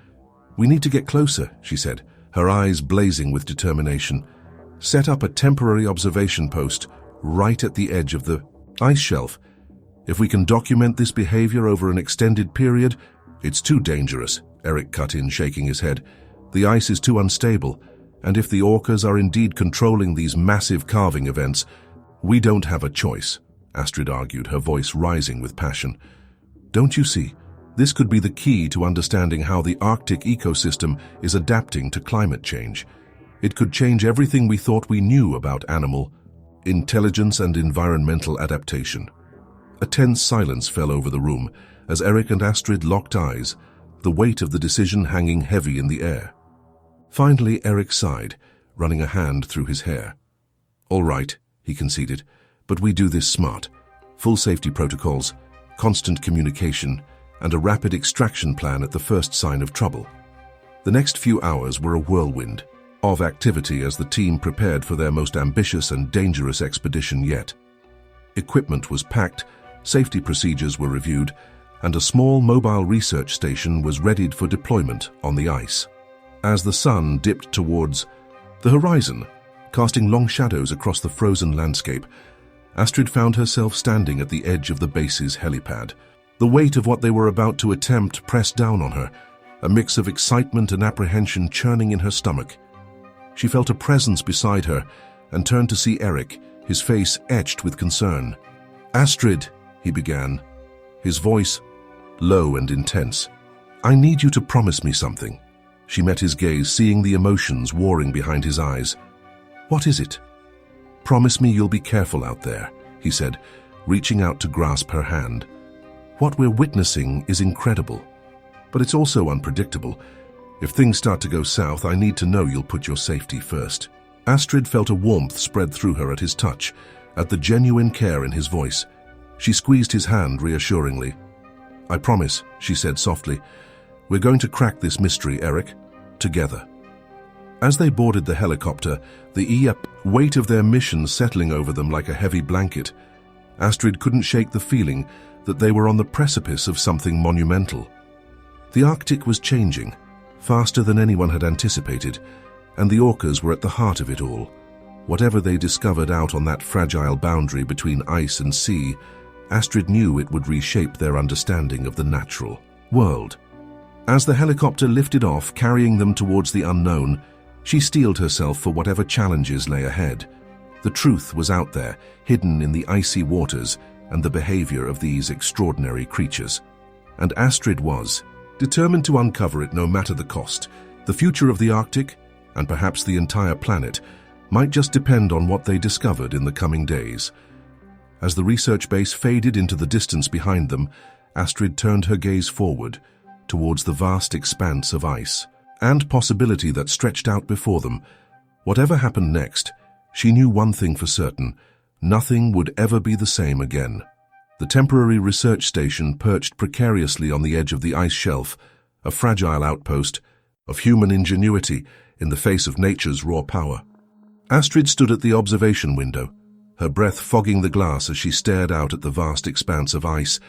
We need to get closer, she said, her eyes blazing with determination. Set up a temporary observation post right at the edge of the ice shelf. If we can document this behavior over an extended period, it's too dangerous, Eric cut in, shaking his head. The ice is too unstable, and if the orcas are indeed controlling these massive carving events, we don't have a choice, Astrid argued, her voice rising with passion. Don't you see? This could be the key to understanding how the Arctic ecosystem is adapting to climate change. It could change everything we thought we knew about animal intelligence and environmental adaptation. A tense silence fell over the room as Eric and Astrid locked eyes, the weight of the decision hanging heavy in the air. Finally, Eric sighed, running a hand through his hair. All right, he conceded, but we do this smart. Full safety protocols, constant communication, and a rapid extraction plan at the first sign of trouble. The next few hours were a whirlwind of activity as the team prepared for their most ambitious and dangerous expedition yet. Equipment was packed, safety procedures were reviewed, and a small mobile research station was readied for deployment on the ice. As the sun dipped towards the horizon, casting long shadows across the frozen landscape, Astrid found herself standing at the edge of the base's helipad. The weight of what they were about to attempt pressed down on her, a mix of excitement and apprehension churning in her stomach. She felt a presence beside her and turned to see Eric, his face etched with concern. Astrid, he began, his voice low and intense. I need you to promise me something. She met his gaze, seeing the emotions warring behind his eyes. What is it? Promise me you'll be careful out there, he said, reaching out to grasp her hand. What we're witnessing is incredible, but it's also unpredictable. If things start to go south, I need to know you'll put your safety first. Astrid felt a warmth spread through her at his touch, at the genuine care in his voice. She squeezed his hand reassuringly. I promise, she said softly. We're going to crack this mystery, Eric, together. As they boarded the helicopter, the weight of their mission settling over them like a heavy blanket, Astrid couldn't shake the feeling that they were on the precipice of something monumental. The Arctic was changing, faster than anyone had anticipated, and the orcas were at the heart of it all. Whatever they discovered out on that fragile boundary between ice and sea, Astrid knew it would reshape their understanding of the natural world. As the helicopter lifted off, carrying them towards the unknown, she steeled herself for whatever challenges lay ahead. The truth was out there, hidden in the icy waters and the behavior of these extraordinary creatures. And Astrid was determined to uncover it no matter the cost. The future of the Arctic, and perhaps the entire planet, might just depend on what they discovered in the coming days. As the research base faded into the distance behind them, Astrid turned her gaze forward, towards the vast expanse of ice and possibility that stretched out before them. Whatever happened next, she knew one thing for certain: nothing would ever be the same again. The temporary research station perched precariously on the edge of the ice shelf, a fragile outpost of human ingenuity in the face of nature's raw power. Astrid stood at the observation window, her breath fogging the glass as she stared out at the vast expanse of ice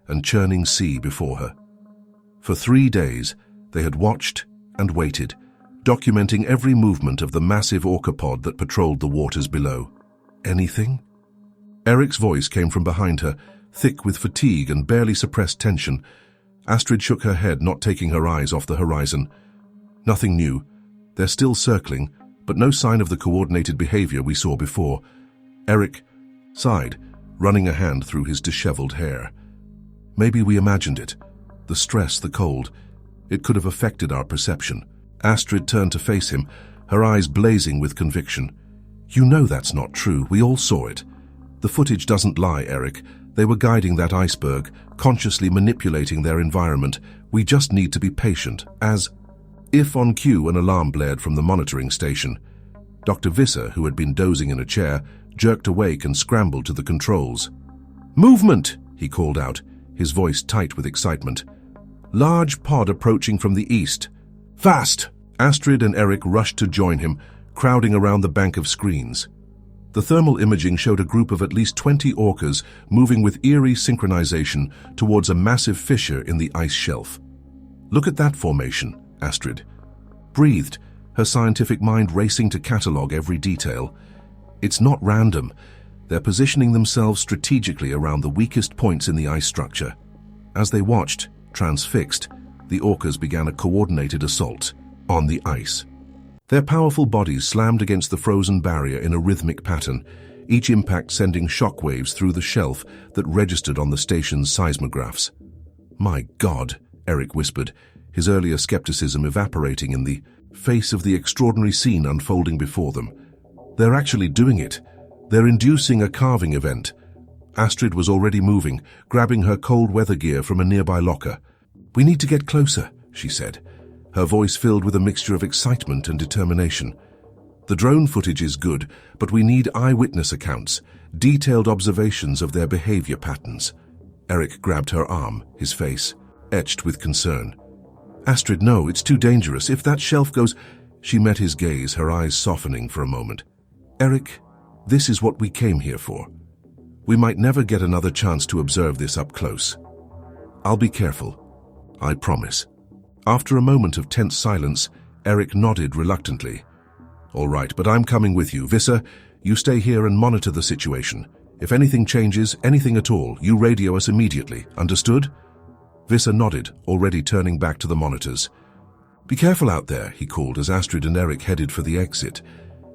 and churning sea before her. For 3 days, they had watched and waited, documenting every movement of the massive orca pod that patrolled the waters below. Anything? Eric's voice came from behind her, thick with fatigue and barely suppressed tension. Astrid shook her head, not taking her eyes off the horizon. Nothing new. They're still circling, but no sign of the coordinated behavior we saw before. Eric sighed, running a hand through his disheveled hair. Maybe we imagined it. The stress, the cold. It could have affected our perception. Astrid turned to face him, her eyes blazing with conviction. You know that's not true. We all saw it. The footage doesn't lie, Eric. They were guiding that iceberg, consciously manipulating their environment. We just need to be patient. As if on cue, an alarm blared from the monitoring station. Dr. Visser, who had been dozing in a chair, jerked awake and scrambled to the controls. "Movement!" he called out, his voice tight with excitement. "Large pod approaching from the east. Fast!" Astrid and Eric rushed to join him, crowding around the bank of screens. The thermal imaging showed a group of at least 20 orcas moving with eerie synchronization towards a massive fissure in the ice shelf. "Look at that formation," Astrid breathed, her scientific mind racing to catalog every detail. "It's not random. They're positioning themselves strategically around the weakest points in the ice structure." As they watched, transfixed, the orcas began a coordinated assault on the ice. Their powerful bodies slammed against the frozen barrier in a rhythmic pattern, each impact sending shockwaves through the shelf that registered on the station's seismographs. "My God," Eric whispered, his earlier skepticism evaporating in the face of the extraordinary scene unfolding before them. "They're actually doing it. They're inducing a carving event." Astrid was already moving, grabbing her cold weather gear from a nearby locker. "We need to get closer," she said, her voice filled with a mixture of excitement and determination. "The drone footage is good, but we need eyewitness accounts, detailed observations of their behavior patterns." Eric grabbed her arm, his face etched with concern. "Astrid, no, it's too dangerous. If that shelf goes—" She met his gaze, her eyes softening for a moment. "Eric, this is what we came here for. We might never get another chance to observe this up close. I'll be careful. I promise." After a moment of tense silence, Eric nodded reluctantly. "All right, but I'm coming with you. Visser, you stay here and monitor the situation. If anything changes, anything at all, you radio us immediately. Understood?" Visser nodded, already turning back to the monitors. "Be careful out there," he called as Astrid and Eric headed for the exit.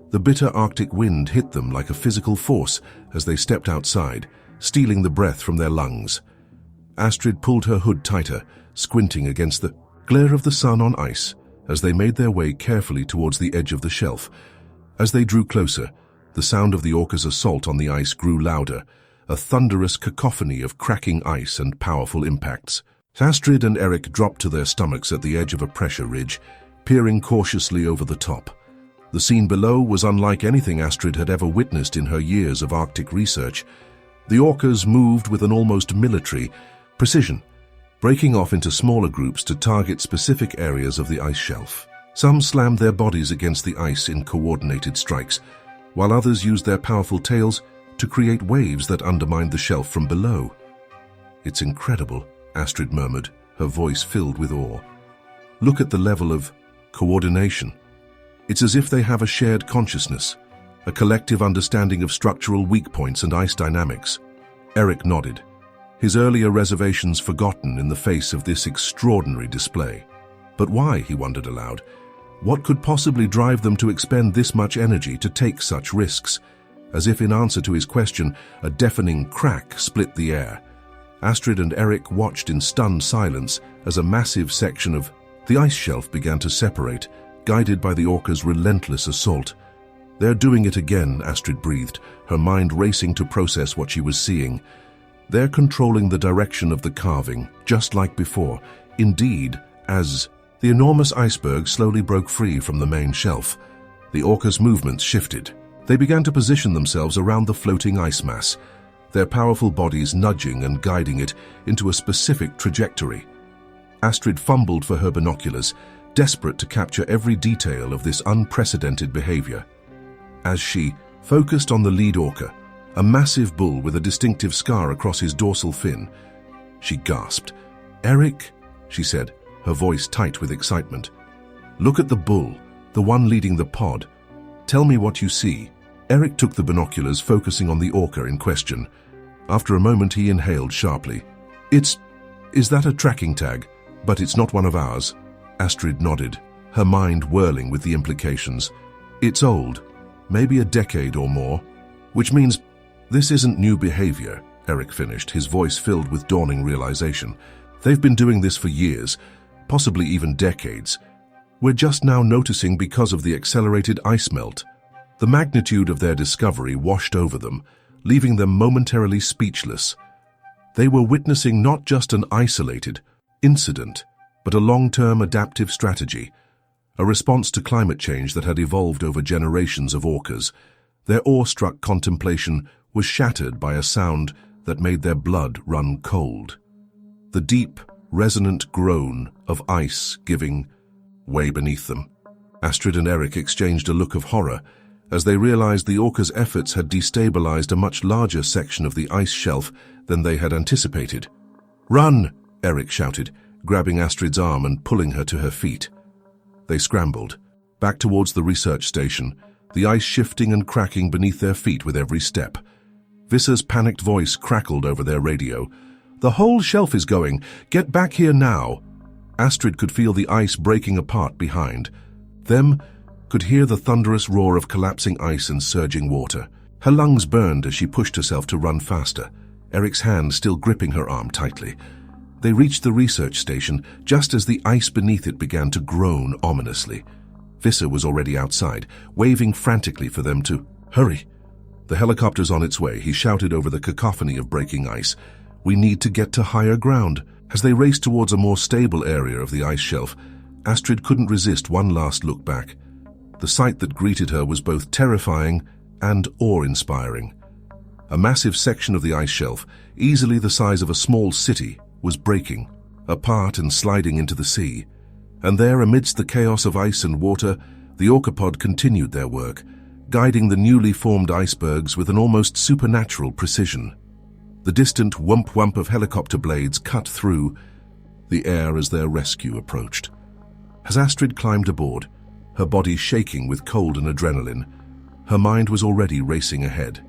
The bitter Arctic wind hit them like a physical force as they stepped outside, stealing the breath from their lungs. Astrid pulled her hood tighter, squinting against the glare of the sun on ice as they made their way carefully towards the edge of the shelf. As they drew closer, the sound of the orca's assault on the ice grew louder, a thunderous cacophony of cracking ice and powerful impacts. Astrid and Eric dropped to their stomachs at the edge of a pressure ridge, peering cautiously over the top. The scene below was unlike anything Astrid had ever witnessed in her years of Arctic research. The orcas moved with an almost military precision, breaking off into smaller groups to target specific areas of the ice shelf. Some slammed their bodies against the ice in coordinated strikes, while others used their powerful tails to create waves that undermined the shelf from below. "It's incredible," Astrid murmured, her voice filled with awe. "Look at the level of coordination. It's as if they have a shared consciousness, a collective understanding of structural weak points and ice dynamics." Eric nodded, his earlier reservations forgotten in the face of this extraordinary display. But why, he wondered aloud? What could possibly drive them to expend this much energy to take such risks? As if in answer to his question, a deafening crack split the air. Astrid and Eric watched in stunned silence as a massive section of the ice shelf began to separate, guided by the orca's relentless assault. "They're doing it again," Astrid breathed, her mind racing to process what she was seeing. "They're controlling the direction of the carving, just like before." Indeed, as the enormous iceberg slowly broke free from the main shelf, the orca's movements shifted. They began to position themselves around the floating ice mass, their powerful bodies nudging and guiding it into a specific trajectory. Astrid fumbled for her binoculars, desperate to capture every detail of this unprecedented behavior. As she focused on the lead orca, a massive bull with a distinctive scar across his dorsal fin, she gasped. "Eric," she said, her voice tight with excitement. "Look at the bull, the one leading the pod. Tell me what you see." Eric took the binoculars, focusing on the orca in question. After a moment, he inhaled sharply. Is that a tracking tag? But it's not one of ours." Astrid nodded, her mind whirling with the implications. "It's old, maybe a decade or more, which means this isn't new behavior," Eric finished, his voice filled with dawning realization. "They've been doing this for years, possibly even decades. We're just now noticing because of the accelerated ice melt." The magnitude of their discovery washed over them, leaving them momentarily speechless. They were witnessing not just an isolated incident, but a long-term adaptive strategy, a response to climate change that had evolved over generations of orcas. Their awestruck contemplation was shattered by a sound that made their blood run cold. The deep, resonant groan of ice giving way beneath them. Astrid and Eric exchanged a look of horror as they realized the orca's efforts had destabilized a much larger section of the ice shelf than they had anticipated. "Run!" Eric shouted, grabbing Astrid's arm and pulling her to her feet. They scrambled, back towards the research station, the ice shifting and cracking beneath their feet with every step. Visser's panicked voice crackled over their radio. "The whole shelf is going! Get back here now!" Astrid could feel the ice breaking apart behind them, could hear the thunderous roar of collapsing ice and surging water. Her lungs burned as she pushed herself to run faster, Eric's hand still gripping her arm tightly. They reached the research station just as the ice beneath it began to groan ominously. Visser was already outside, waving frantically for them to hurry. "The helicopter's on its way," he shouted over the cacophony of breaking ice. "We need to get to higher ground." As they raced towards a more stable area of the ice shelf, Astrid couldn't resist one last look back. The sight that greeted her was both terrifying and awe-inspiring. A massive section of the ice shelf, easily the size of a small city, was breaking, apart and sliding into the sea. And there, amidst the chaos of ice and water, the orcapod continued their work, guiding the newly formed icebergs with an almost supernatural precision. The distant whump-whump of helicopter blades cut through the air as their rescue approached. As Astrid climbed aboard, her body shaking with cold and adrenaline, her mind was already racing ahead.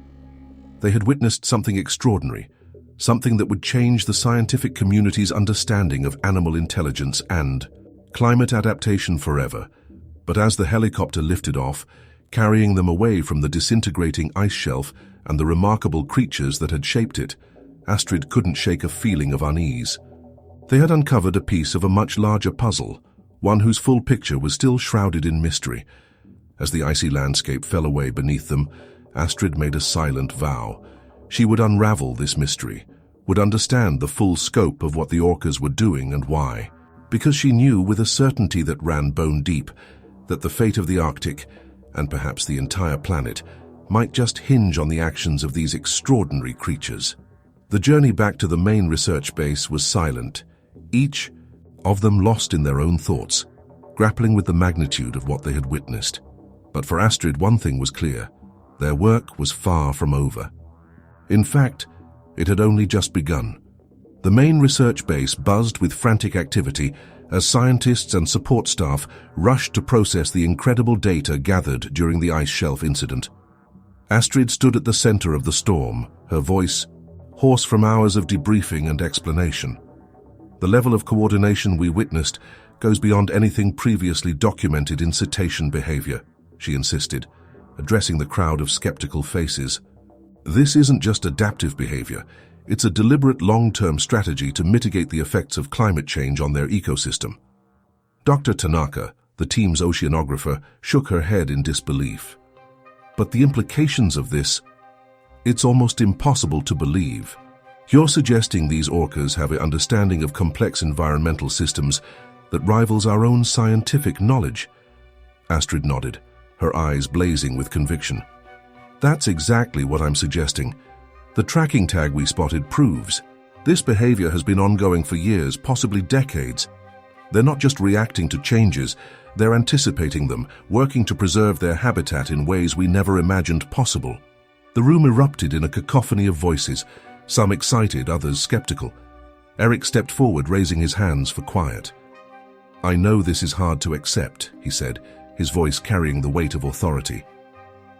They had witnessed something extraordinary, something that would change the scientific community's understanding of animal intelligence and climate adaptation forever. But as the helicopter lifted off, carrying them away from the disintegrating ice shelf and the remarkable creatures that had shaped it, Astrid couldn't shake a feeling of unease. They had uncovered a piece of a much larger puzzle, one whose full picture was still shrouded in mystery. As the icy landscape fell away beneath them, Astrid made a silent vow. She would unravel this mystery, would understand the full scope of what the orcas were doing and why, because she knew with a certainty that ran bone deep that the fate of the Arctic, and perhaps the entire planet, might just hinge on the actions of these extraordinary creatures. The journey back to the main research base was silent, each of them lost in their own thoughts, grappling with the magnitude of what they had witnessed. But for Astrid, one thing was clear: their work was far from over. In fact, it had only just begun. The main research base buzzed with frantic activity as scientists and support staff rushed to process the incredible data gathered during the ice shelf incident. Astrid stood at the center of the storm, her voice hoarse from hours of debriefing and explanation. "The level of coordination we witnessed goes beyond anything previously documented in cetacean behavior," she insisted, addressing the crowd of skeptical faces. "This isn't just adaptive behavior, it's a deliberate long-term strategy to mitigate the effects of climate change on their ecosystem." Dr. Tanaka, the team's oceanographer, shook her head in disbelief. But the implications of this, it's almost impossible to believe. You're suggesting these orcas have an understanding of complex environmental systems that rivals our own scientific knowledge. Astrid nodded, her eyes blazing with conviction. That's exactly what I'm suggesting. The tracking tag we spotted proves this behavior has been ongoing for years, possibly decades. They're not just reacting to changes, they're anticipating them, working to preserve their habitat in ways we never imagined possible. The room erupted in a cacophony of voices, some excited, others skeptical. Eric stepped forward, raising his hands for quiet. I know this is hard to accept, he said, his voice carrying the weight of authority.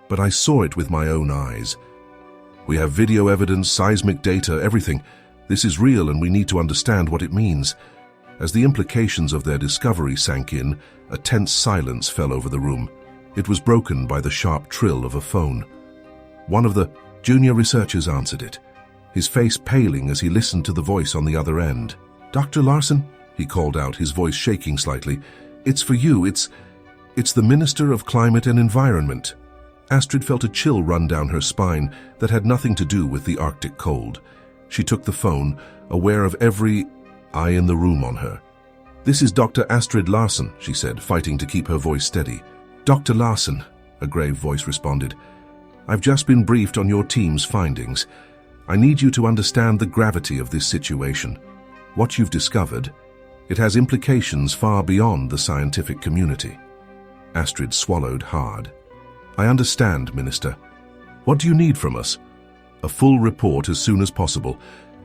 But I saw it with my own eyes. We have video evidence, seismic data, everything. This is real and we need to understand what it means. As the implications of their discovery sank in, a tense silence fell over the room. It was broken by the sharp trill of a phone. One of the junior researchers answered it, his face paling as he listened to the voice on the other end. Dr. Larson, he called out, his voice shaking slightly. It's for you, it's the Minister of Climate and Environment. Astrid felt a chill run down her spine that had nothing to do with the Arctic cold. She took the phone, aware of every eye in the room on her. This is Dr. Astrid Larson, she said, fighting to keep her voice steady. Dr. Larson, a grave voice responded. I've just been briefed on your team's findings. I need you to understand the gravity of this situation. What you've discovered, it has implications far beyond the scientific community. Astrid swallowed hard. I understand, Minister. What do you need from us? A full report as soon as possible,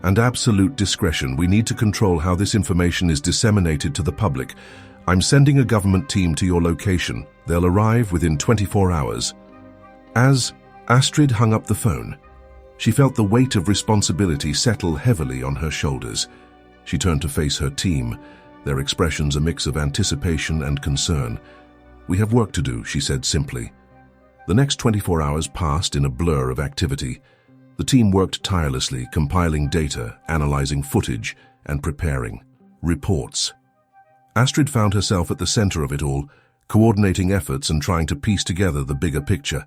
and absolute discretion. We need to control how this information is disseminated to the public. I'm sending a government team to your location. They'll arrive within 24 hours. As Astrid hung up the phone, she felt the weight of responsibility settle heavily on her shoulders. She turned to face her team, their expressions a mix of anticipation and concern. We have work to do, she said simply. The next 24 hours passed in a blur of activity. The team worked tirelessly, compiling data, analyzing footage, and preparing reports. Astrid found herself at the center of it all, coordinating efforts and trying to piece together the bigger picture.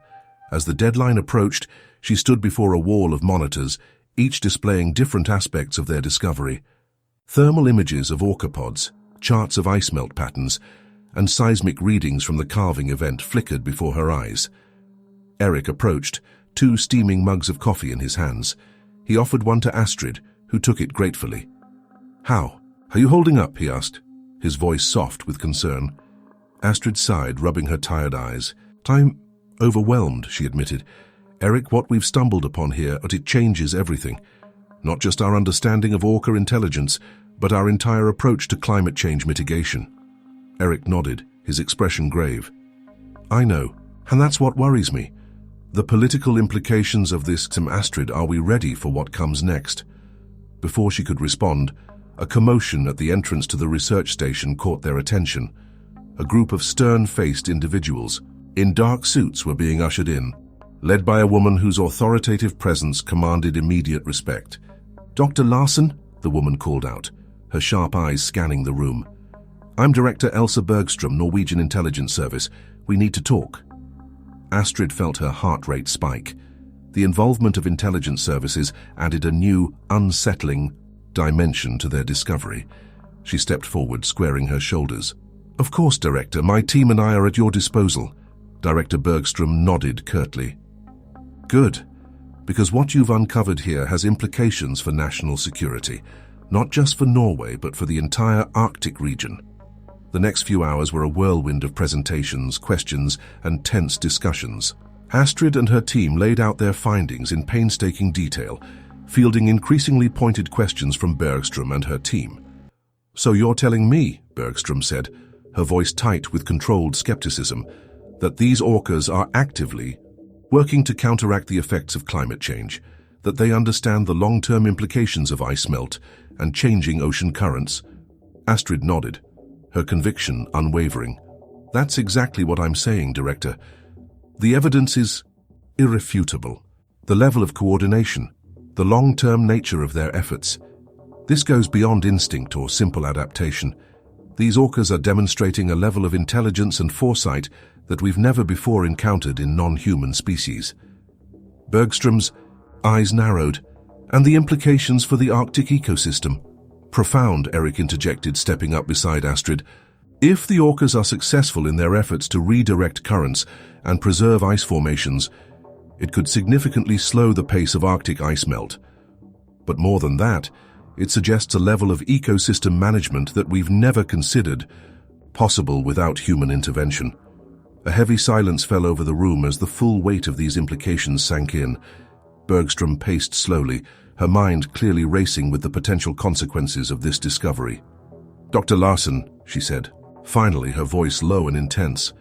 As the deadline approached, she stood before a wall of monitors, each displaying different aspects of their discovery. Thermal images of orcapods, charts of ice melt patterns, and seismic readings from the calving event flickered before her eyes. Eric approached, 2 steaming mugs of coffee in his hands. He offered one to Astrid, who took it gratefully. How? Are you holding up? He asked, his voice soft with concern. Astrid sighed, rubbing her tired eyes. I'm overwhelmed, she admitted. Eric, what we've stumbled upon here, it changes everything. Not just our understanding of orca intelligence, but our entire approach to climate change mitigation. Eric nodded, his expression grave. I know, and that's what worries me. The political implications of this. Astrid, are we ready for what comes next? Before she could respond, a commotion at the entrance to the research station caught their attention. A group of stern-faced individuals in dark suits were being ushered in, led by a woman whose authoritative presence commanded immediate respect. Dr. Larson, the woman called out, her sharp eyes scanning the room. I'm Director Elsa Bergstrom, Norwegian Intelligence Service. We need to talk. Astrid felt her heart rate spike. The involvement of intelligence services added a new, unsettling dimension to their discovery. She stepped forward, squaring her shoulders. Of course, Director, my team and I are at your disposal. Director Bergstrom nodded curtly. Good, because what you've uncovered here has implications for national security, not just for Norway, but for the entire Arctic region. The next few hours were a whirlwind of presentations, questions, and tense discussions. Astrid and her team laid out their findings in painstaking detail, fielding increasingly pointed questions from Bergstrom and her team. So you're telling me, Bergstrom said, her voice tight with controlled skepticism, that these orcas are actively working to counteract the effects of climate change, that they understand the long-term implications of ice melt and changing ocean currents? Astrid nodded, her conviction unwavering. That's exactly what I'm saying, Director. The evidence is irrefutable. The level of coordination, the long-term nature of their efforts. This goes beyond instinct or simple adaptation. These orcas are demonstrating a level of intelligence and foresight that we've never before encountered in non-human species. Bergstrom's eyes narrowed. And the implications for the Arctic ecosystem? Profound, Eric interjected, stepping up beside Astrid. If the orcas are successful in their efforts to redirect currents and preserve ice formations, it could significantly slow the pace of Arctic ice melt. But more than that, it suggests a level of ecosystem management that we've never considered possible without human intervention. A heavy silence fell over the room as the full weight of these implications sank in. Bergstrom paced slowly, her mind clearly racing with the potential consequences of this discovery. "Dr. Larson," she said, finally, her voice low and intense,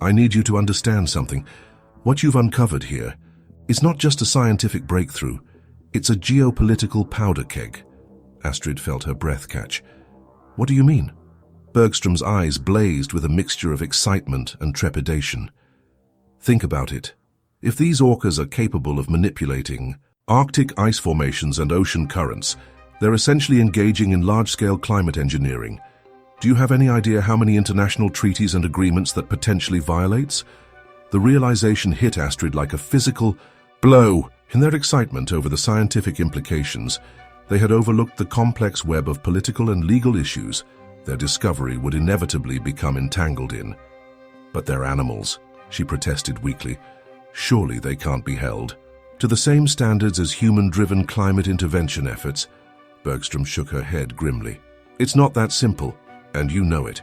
"I need you to understand something. What you've uncovered here is not just a scientific breakthrough, it's a geopolitical powder keg." Astrid felt her breath catch. "What do you mean?" Bergstrom's eyes blazed with a mixture of excitement and trepidation. "Think about it. If these orcas are capable of manipulating Arctic ice formations and ocean currents, they're essentially engaging in large-scale climate engineering. Do you have any idea how many international treaties and agreements that potentially violates?" The realization hit Astrid like a physical blow. In their excitement over the scientific implications, they had overlooked the complex web of political and legal issues their discovery would inevitably become entangled in. "But they're animals," she protested weakly. "Surely they can't be held to the same standards as human-driven climate intervention efforts." Bergstrom shook her head grimly. "It's not that simple, and you know it.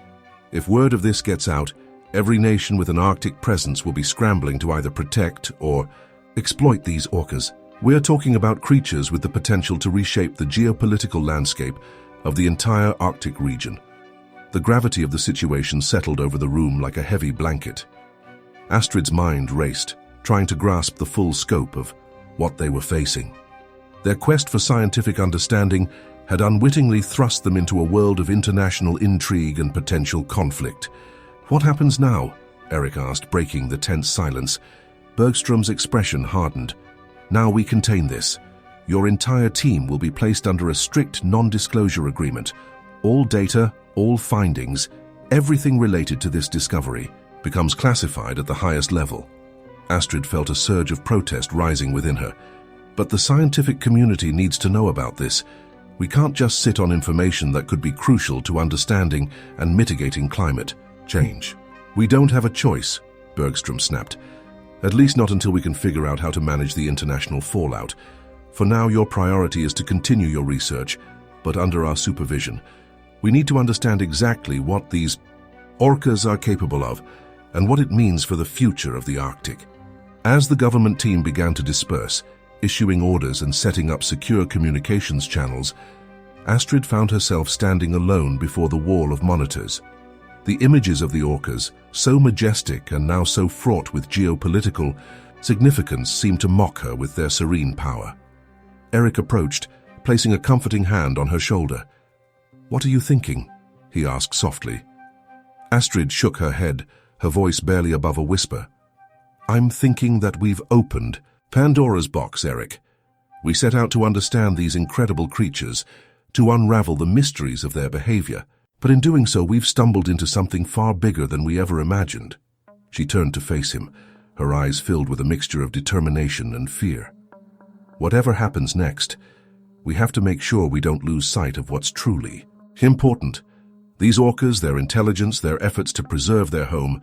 If word of this gets out, every nation with an Arctic presence will be scrambling to either protect or exploit these orcas. We're talking about creatures with the potential to reshape the geopolitical landscape of the entire Arctic region." The gravity of the situation settled over the room like a heavy blanket. Astrid's mind raced, trying to grasp the full scope of what they were facing. Their quest for scientific understanding had unwittingly thrust them into a world of international intrigue and potential conflict. "What happens now?" Eric asked, breaking the tense silence. Bergstrom's expression hardened. "Now we contain this. Your entire team will be placed under a strict non-disclosure agreement. All data, all findings, everything related to this discovery becomes classified at the highest level." Astrid felt a surge of protest rising within her. "But the scientific community needs to know about this. We can't just sit on information that could be crucial to understanding and mitigating climate change." "We don't have a choice," Bergstrom snapped. "At least not until we can figure out how to manage the international fallout. For now, your priority is to continue your research, but under our supervision. We need to understand exactly what these orcas are capable of and what it means for the future of the Arctic." As the government team began to disperse, issuing orders and setting up secure communications channels, Astrid found herself standing alone before the wall of monitors. The images of the orcas, so majestic and now so fraught with geopolitical significance, seemed to mock her with their serene power. Eric approached, placing a comforting hand on her shoulder. "What are you thinking?" he asked softly. Astrid shook her head, her voice barely above a whisper. "I'm thinking that we've opened Pandora's box, Eric. We set out to understand these incredible creatures, to unravel the mysteries of their behavior. But in doing so, we've stumbled into something far bigger than we ever imagined." She turned to face him, her eyes filled with a mixture of determination and fear. "Whatever happens next, we have to make sure we don't lose sight of what's truly important. These orcas, their intelligence, their efforts to preserve their home,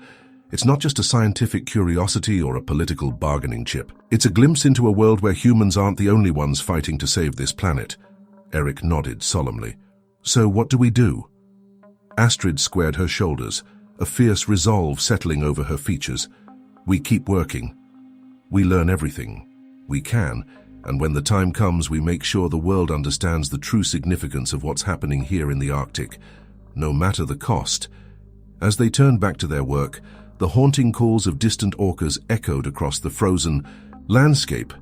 it's not just a scientific curiosity or a political bargaining chip. It's a glimpse into a world where humans aren't the only ones fighting to save this planet." Eric nodded solemnly. "So what do we do?" Astrid squared her shoulders, a fierce resolve settling over her features. "We keep working. We learn everything we can, and when the time comes, we make sure the world understands the true significance of what's happening here in the Arctic, no matter the cost." As they turned back to their work, the haunting calls of distant orcas echoed across the frozen landscape,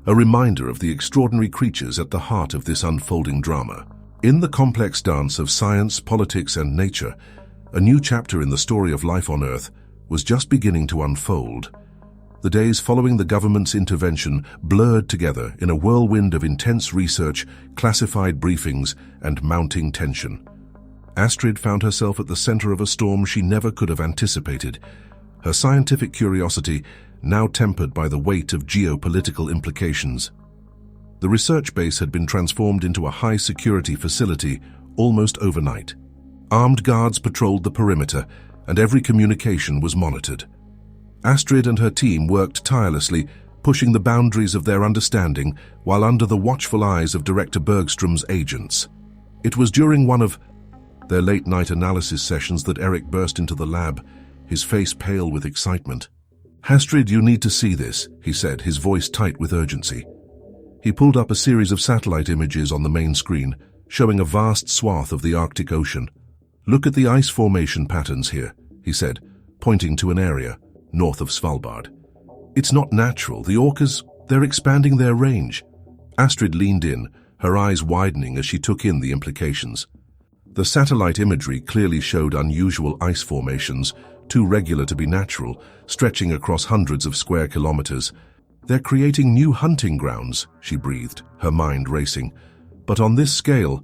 a reminder of the extraordinary creatures at the heart of this unfolding drama. In the complex dance of science, politics, and nature, a new chapter in the story of life on Earth was just beginning to unfold. The days following the government's intervention blurred together in a whirlwind of intense research, classified briefings, and mounting tension. Astrid found herself at the center of a storm she never could have anticipated, her scientific curiosity now tempered by the weight of geopolitical implications. The research base had been transformed into a high-security facility almost overnight. Armed guards patrolled the perimeter, and every communication was monitored. Astrid and her team worked tirelessly, pushing the boundaries of their understanding while under the watchful eyes of Director Bergstrom's agents. It was during one of their late-night analysis sessions that Eric burst into the lab, his face pale with excitement. "Astrid, you need to see this," he said, his voice tight with urgency. He pulled up a series of satellite images on the main screen, showing a vast swath of the Arctic Ocean. "Look at the ice formation patterns here," he said, pointing to an area north of Svalbard. "It's not natural. The orcas, they're expanding their range." Astrid leaned in, her eyes widening as she took in the implications. The satellite imagery clearly showed unusual ice formations, too regular to be natural, stretching across hundreds of square kilometers. "They're creating new hunting grounds," she breathed, her mind racing. "But on this scale,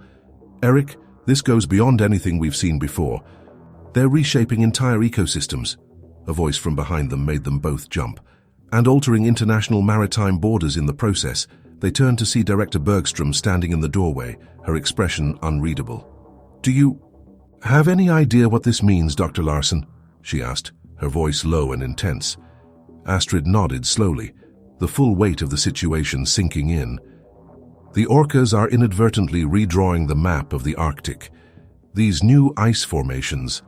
Eric, this goes beyond anything we've seen before. They're reshaping entire ecosystems." A voice from behind them made them both jump. "And altering international maritime borders in the process." They turned to see Director Bergstrom standing in the doorway, her expression unreadable. "Do you have any idea what this means, Dr. Larson?" she asked, her voice low and intense. Astrid nodded slowly, the full weight of the situation sinking in. "The orcas are inadvertently redrawing the map of the Arctic. These new ice formations,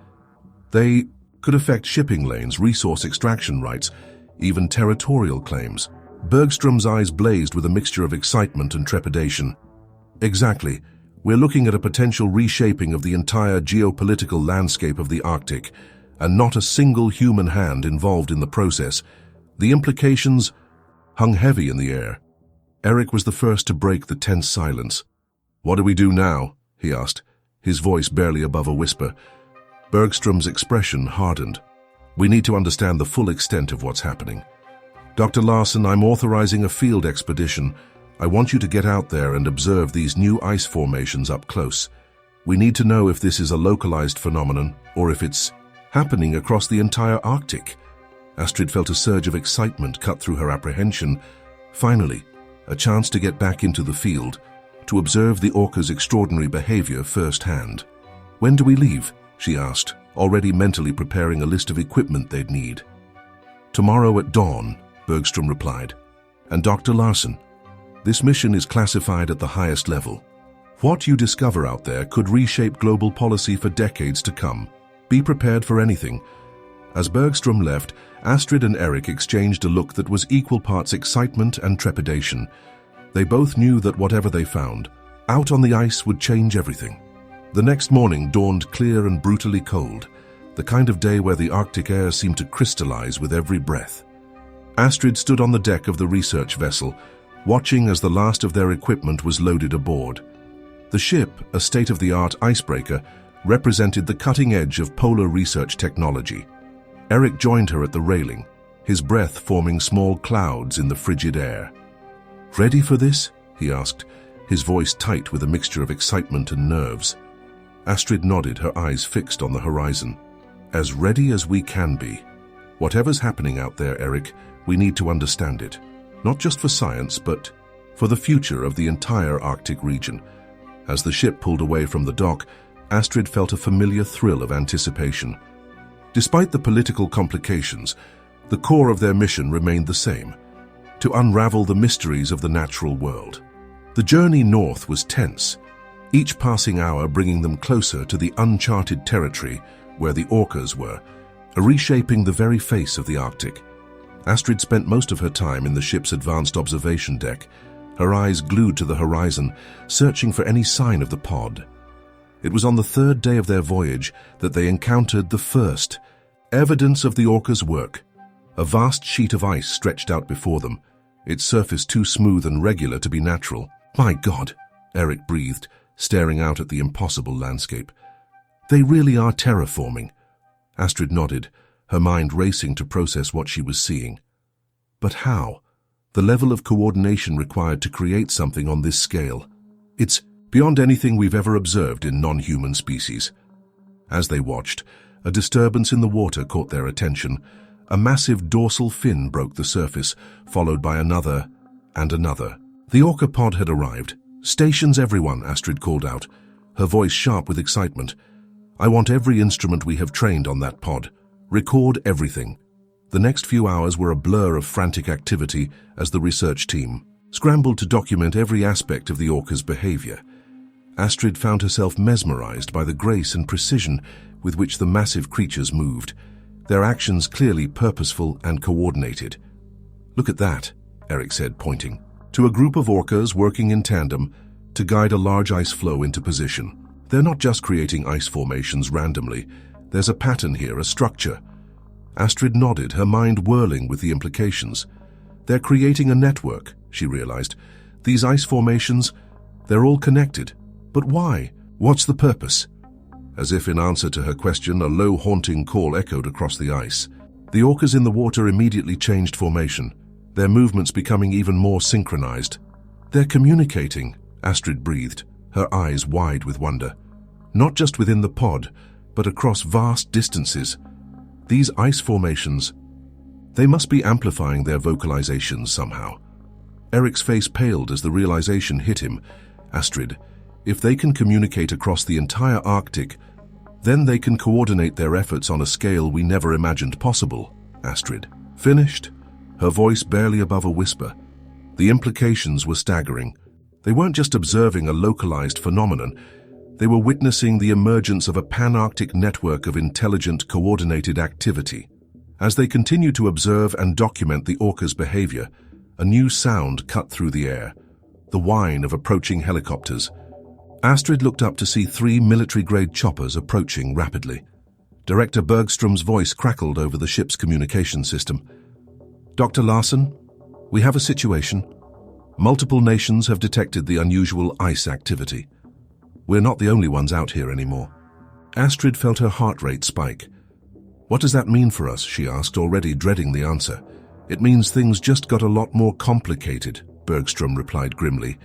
they could affect shipping lanes, resource extraction rights, even territorial claims." Bergstrom's eyes blazed with a mixture of excitement and trepidation. "Exactly. We're looking at a potential reshaping of the entire geopolitical landscape of the Arctic, and not a single human hand involved in the process. The implications hung heavy in the air." Eric was the first to break the tense silence. "What do we do now?" he asked, his voice barely above a whisper. Bergstrom's expression hardened. "We need to understand the full extent of what's happening. Dr. Larson, I'm authorizing a field expedition. I want you to get out there and observe these new ice formations up close. We need to know if this is a localized phenomenon or if it's happening across the entire Arctic." Astrid felt a surge of excitement cut through her apprehension. Finally, a chance to get back into the field, to observe the orca's extraordinary behavior firsthand. "When do we leave?" she asked, already mentally preparing a list of equipment they'd need. "Tomorrow at dawn," Bergstrom replied. "And Dr. Larson, this mission is classified at the highest level. What you discover out there could reshape global policy for decades to come. Be prepared for anything." As Bergstrom left, Astrid and Eric exchanged a look that was equal parts excitement and trepidation. They both knew that whatever they found, out on the ice would change everything. The next morning dawned clear and brutally cold, the kind of day where the Arctic air seemed to crystallize with every breath. Astrid stood on the deck of the research vessel, watching as the last of their equipment was loaded aboard. The ship, a state-of-the-art icebreaker, represented the cutting edge of polar research technology. Eric joined her at the railing, his breath forming small clouds in the frigid air. "Ready for this?" he asked, his voice tight with a mixture of excitement and nerves. Astrid nodded, her eyes fixed on the horizon. "As ready as we can be. Whatever's happening out there, Eric, we need to understand it. Not just for science, but for the future of the entire Arctic region." As the ship pulled away from the dock, Astrid felt a familiar thrill of anticipation. Despite the political complications, the core of their mission remained the same: to unravel the mysteries of the natural world. The journey north was tense, each passing hour bringing them closer to the uncharted territory where the orcas were, reshaping the very face of the Arctic. Astrid spent most of her time in the ship's advanced observation deck, her eyes glued to the horizon, searching for any sign of the pod. It was on the third day of their voyage that they encountered the first evidence of the orca's work. A vast sheet of ice stretched out before them, its surface too smooth and regular to be natural. "My God," Eric breathed, staring out at the impossible landscape. "They really are terraforming." Astrid nodded, her mind racing to process what she was seeing. But how? The level of coordination required to create something on this scale. "It's beyond anything we've ever observed in non-human species," As they watched, a disturbance in the water caught their attention. A massive dorsal fin broke the surface, followed by another and another. The Orca pod had arrived. "Stations, everyone," Astrid called out, her voice sharp with excitement. "I want every instrument we have trained on that pod. Record everything." The next few hours were a blur of frantic activity as the research team scrambled to document every aspect of the Orca's behavior. Astrid found herself mesmerized by the grace and precision with which the massive creatures moved, their actions clearly purposeful and coordinated. "Look at that," Eric said, pointing to a group of orcas working in tandem to guide a large ice flow into position. "They're not just creating ice formations randomly. There's a pattern here, a structure." Astrid nodded, her mind whirling with the implications. "They're creating a network," she realized. "These ice formations, they're all connected. But why? What's the purpose?" As if in answer to her question, a low, haunting call echoed across the ice. The orcas in the water immediately changed formation, their movements becoming even more synchronized. "They're communicating," Astrid breathed, her eyes wide with wonder. "Not just within the pod, but across vast distances. These ice formations, they must be amplifying their vocalizations somehow." Eric's face paled as the realization hit him. "Astrid, if they can communicate across the entire Arctic, then they can coordinate their efforts on a scale we never imagined possible." Astrid finished, her voice barely above a whisper. The implications were staggering. They weren't just observing a localized phenomenon. They were witnessing the emergence of a pan-Arctic network of intelligent, coordinated activity. As they continued to observe and document the orca's behavior, a new sound cut through the air, the whine of approaching helicopters. Astrid looked up to see 3 military-grade choppers approaching rapidly. Director Bergstrom's voice crackled over the ship's communication system. "Dr. Larson, we have a situation. Multiple nations have detected the unusual ice activity. We're not the only ones out here anymore." Astrid felt her heart rate spike. "What does that mean for us?" she asked, already dreading the answer. "It means things just got a lot more complicated," Bergstrom replied grimly.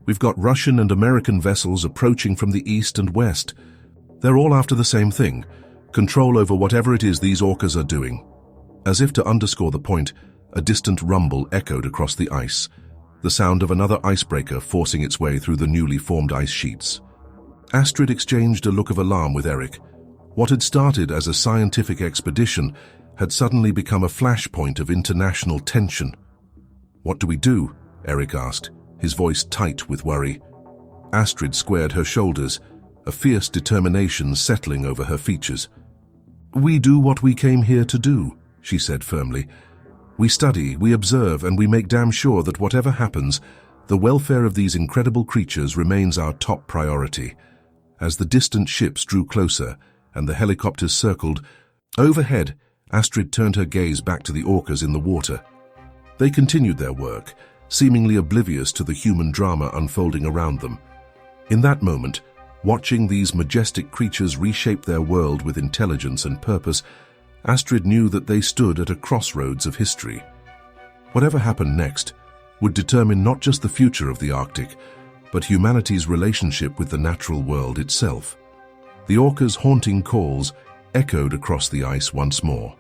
"We've got Russian and American vessels approaching from the east and west. They're all after the same thing, control over whatever it is these orcas are doing." As if to underscore the point, a distant rumble echoed across the ice, the sound of another icebreaker forcing its way through the newly formed ice sheets. Astrid exchanged a look of alarm with Eric. What had started as a scientific expedition had suddenly become a flashpoint of international tension. "What do we do?" Eric asked, his voice tight with worry. Astrid squared her shoulders, a fierce determination settling over her features. "We do what we came here to do," she said firmly. "We study, we observe, and we make damn sure that whatever happens, the welfare of these incredible creatures remains our top priority." As the distant ships drew closer and the helicopters circled overhead, Astrid turned her gaze back to the orcas in the water. They continued their work, seemingly oblivious to the human drama unfolding around them. In that moment, watching these majestic creatures reshape their world with intelligence and purpose, Astrid knew that they stood at a crossroads of history. Whatever happened next would determine not just the future of the Arctic, but humanity's relationship with the natural world itself. The orcas' haunting calls echoed across the ice once more,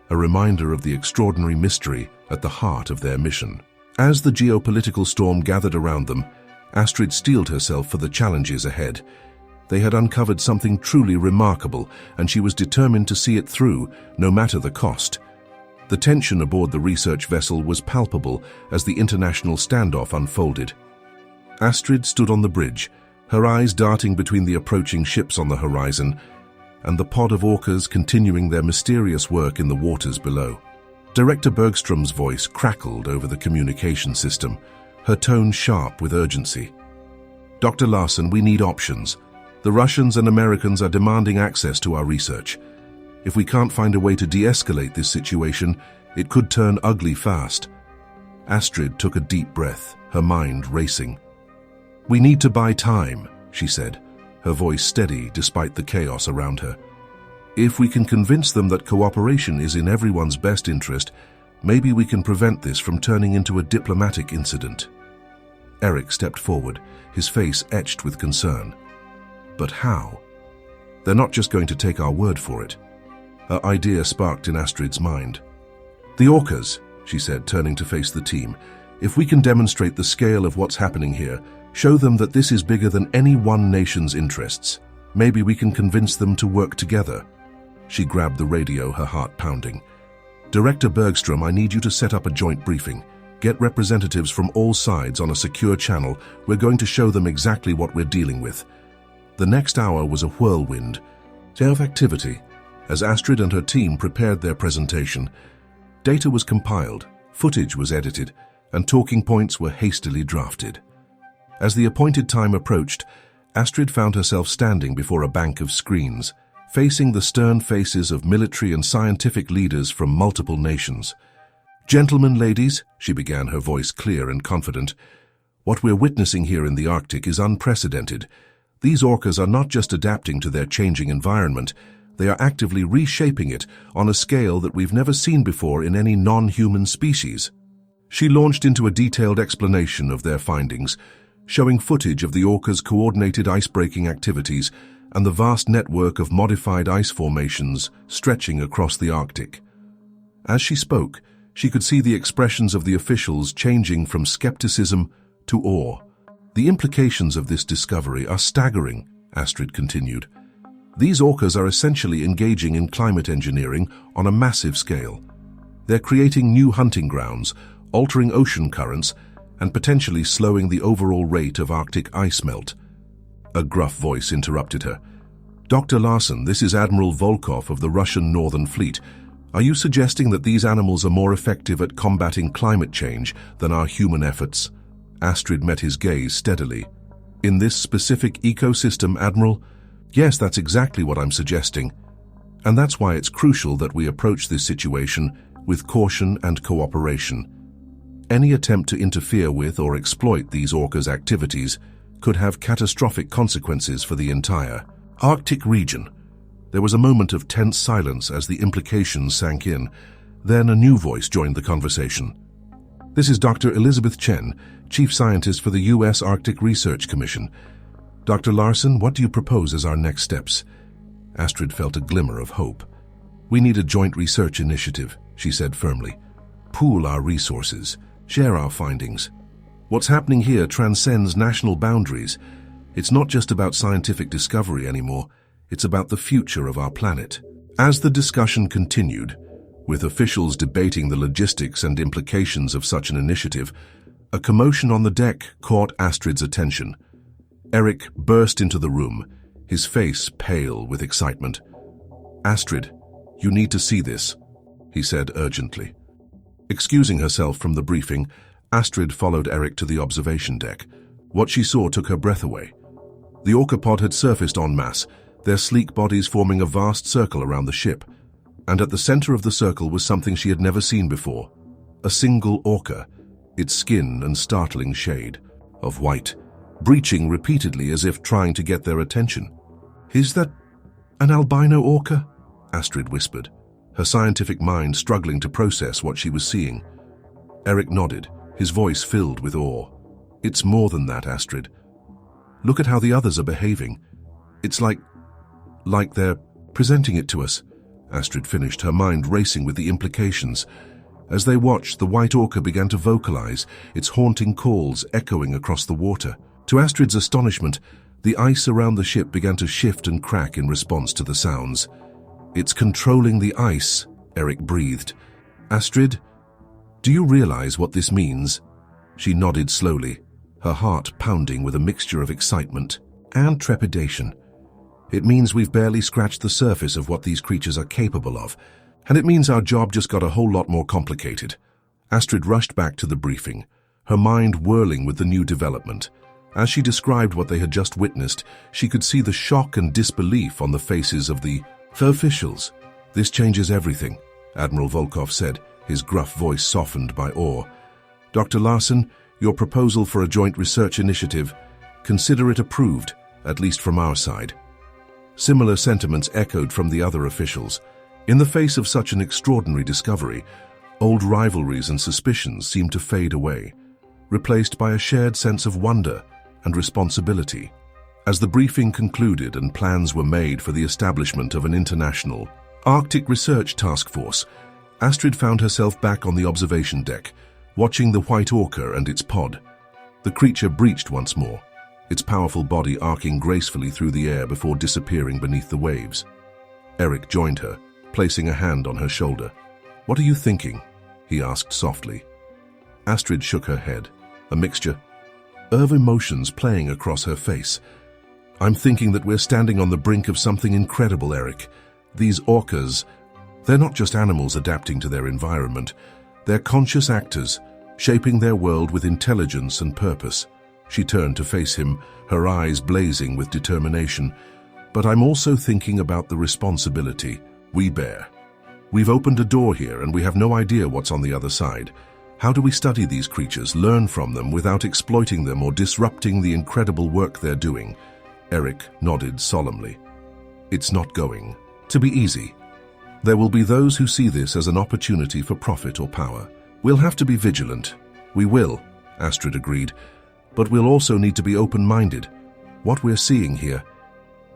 a reminder of the extraordinary mystery at the heart of their mission. As the geopolitical storm gathered around them, Astrid steeled herself for the challenges ahead. They had uncovered something truly remarkable, and she was determined to see it through, no matter the cost. The tension aboard the research vessel was palpable as the international standoff unfolded. Astrid stood on the bridge, her eyes darting between the approaching ships on the horizon and the pod of orcas continuing their mysterious work in the waters below. Director Bergstrom's voice crackled over the communication system, her tone sharp with urgency. "Dr. Larson, we need options. The Russians and Americans are demanding access to our research. If we can't find a way to de-escalate this situation, it could turn ugly fast." Astrid took a deep breath, her mind racing. "We need to buy time," she said, her voice steady despite the chaos around her. "If we can convince them that cooperation is in everyone's best interest, maybe we can prevent this from turning into a diplomatic incident." Eric stepped forward, his face etched with concern. "But how?" They're not just going to take our word for it. An idea sparked in Astrid's mind. The orcas, she said, turning to face the team. If we can demonstrate the scale of what's happening here, show them that this is bigger than any one nation's interests, maybe we can convince them to work together. She grabbed the radio, her heart pounding. Director Bergstrom, I need you to set up a joint briefing. Get representatives from all sides on a secure channel. We're going to show them exactly what we're dealing with. The next hour was a whirlwind of activity. As Astrid and her team prepared their presentation, data was compiled, footage was edited, and talking points were hastily drafted. As the appointed time approached, Astrid found herself standing before a bank of screens, facing the stern faces of military and scientific leaders from multiple nations. Gentlemen, ladies, she began, her voice clear and confident, what we're witnessing here in the Arctic is unprecedented. These orcas are not just adapting to their changing environment, they are actively reshaping it on a scale that we've never seen before in any non-human species. She launched into a detailed explanation of their findings, showing footage of the orcas' coordinated ice-breaking activities and the vast network of modified ice formations stretching across the Arctic. As she spoke, she could see the expressions of the officials changing from skepticism to awe. The implications of this discovery are staggering, Astrid continued. These orcas are essentially engaging in climate engineering on a massive scale. They're creating new hunting grounds, altering ocean currents, and potentially slowing the overall rate of Arctic ice melt. A gruff voice interrupted her. Dr. Larson, this is Admiral Volkov of the Russian Northern Fleet. Are you suggesting that these animals are more effective at combating climate change than our human efforts? Astrid met his gaze steadily. In this specific ecosystem, Admiral? Yes, that's exactly what I'm suggesting. And that's why it's crucial that we approach this situation with caution and cooperation. Any attempt to interfere with or exploit these orcas' activities could have catastrophic consequences for the entire Arctic region. There was a moment of tense silence as the implications sank in. Then a new voice joined the conversation. This is Dr. Elizabeth Chen, Chief Scientist for the U.S. Arctic Research Commission. Dr. Larson, what do you propose as our next steps? Astrid felt a glimmer of hope. We need a joint research initiative, she said firmly. Pool our resources, share our findings. What's happening here transcends national boundaries. It's not just about scientific discovery anymore. It's about the future of our planet. As the discussion continued, with officials debating the logistics and implications of such an initiative, a commotion on the deck caught Astrid's attention. Eric burst into the room, his face pale with excitement. Astrid, you need to see this, he said urgently. Excusing herself from the briefing, Astrid followed Eric to the observation deck. What she saw took her breath away. The orca pod had surfaced en masse, their sleek bodies forming a vast circle around the ship. And at the center of the circle was something she had never seen before. A single orca, its skin and startling shade of white, breaching repeatedly as if trying to get their attention. Is that an albino orca? Astrid whispered, her scientific mind struggling to process what she was seeing. Eric nodded, his voice filled with awe. It's more than that, Astrid. Look at how the others are behaving. It's like they're presenting it to us. Astrid finished, her mind racing with the implications. As they watched, the white orca began to vocalize, its haunting calls echoing across the water. To Astrid's astonishment, the ice around the ship began to shift and crack in response to the sounds. It's controlling the ice, Eric breathed. Astrid, do you realize what this means? She nodded slowly, her heart pounding with a mixture of excitement and trepidation. It means we've barely scratched the surface of what these creatures are capable of, and it means our job just got a whole lot more complicated. Astrid rushed back to the briefing, her mind whirling with the new development. As she described what they had just witnessed, she could see the shock and disbelief on the faces of the officials. This changes everything, Admiral Volkov said, his gruff voice softened by awe. Dr. Larson, your proposal for a joint research initiative, consider it approved, at least from our side. Similar sentiments echoed from the other officials. In the face of such an extraordinary discovery, old rivalries and suspicions seemed to fade away, replaced by a shared sense of wonder and responsibility. As the briefing concluded and plans were made for the establishment of an international Arctic Research Task Force, Astrid found herself back on the observation deck, watching the white orca and its pod. The creature breached once more, its powerful body arcing gracefully through the air before disappearing beneath the waves. Eric joined her, placing a hand on her shoulder. "What are you thinking?" he asked softly. Astrid shook her head, a mixture of emotions playing across her face. "I'm thinking that we're standing on the brink of something incredible, Eric. These orcas, they're not just animals adapting to their environment. They're conscious actors, shaping their world with intelligence and purpose." She turned to face him, her eyes blazing with determination. "But I'm also thinking about the responsibility we bear. We've opened a door here and we have no idea what's on the other side. How do we study these creatures, learn from them without exploiting them or disrupting the incredible work they're doing?" Eric nodded solemnly. "It's not going to be easy. There will be those who see this as an opportunity for profit or power. We'll have to be vigilant." "We will," Astrid agreed, "but we'll also need to be open-minded. What we're seeing here,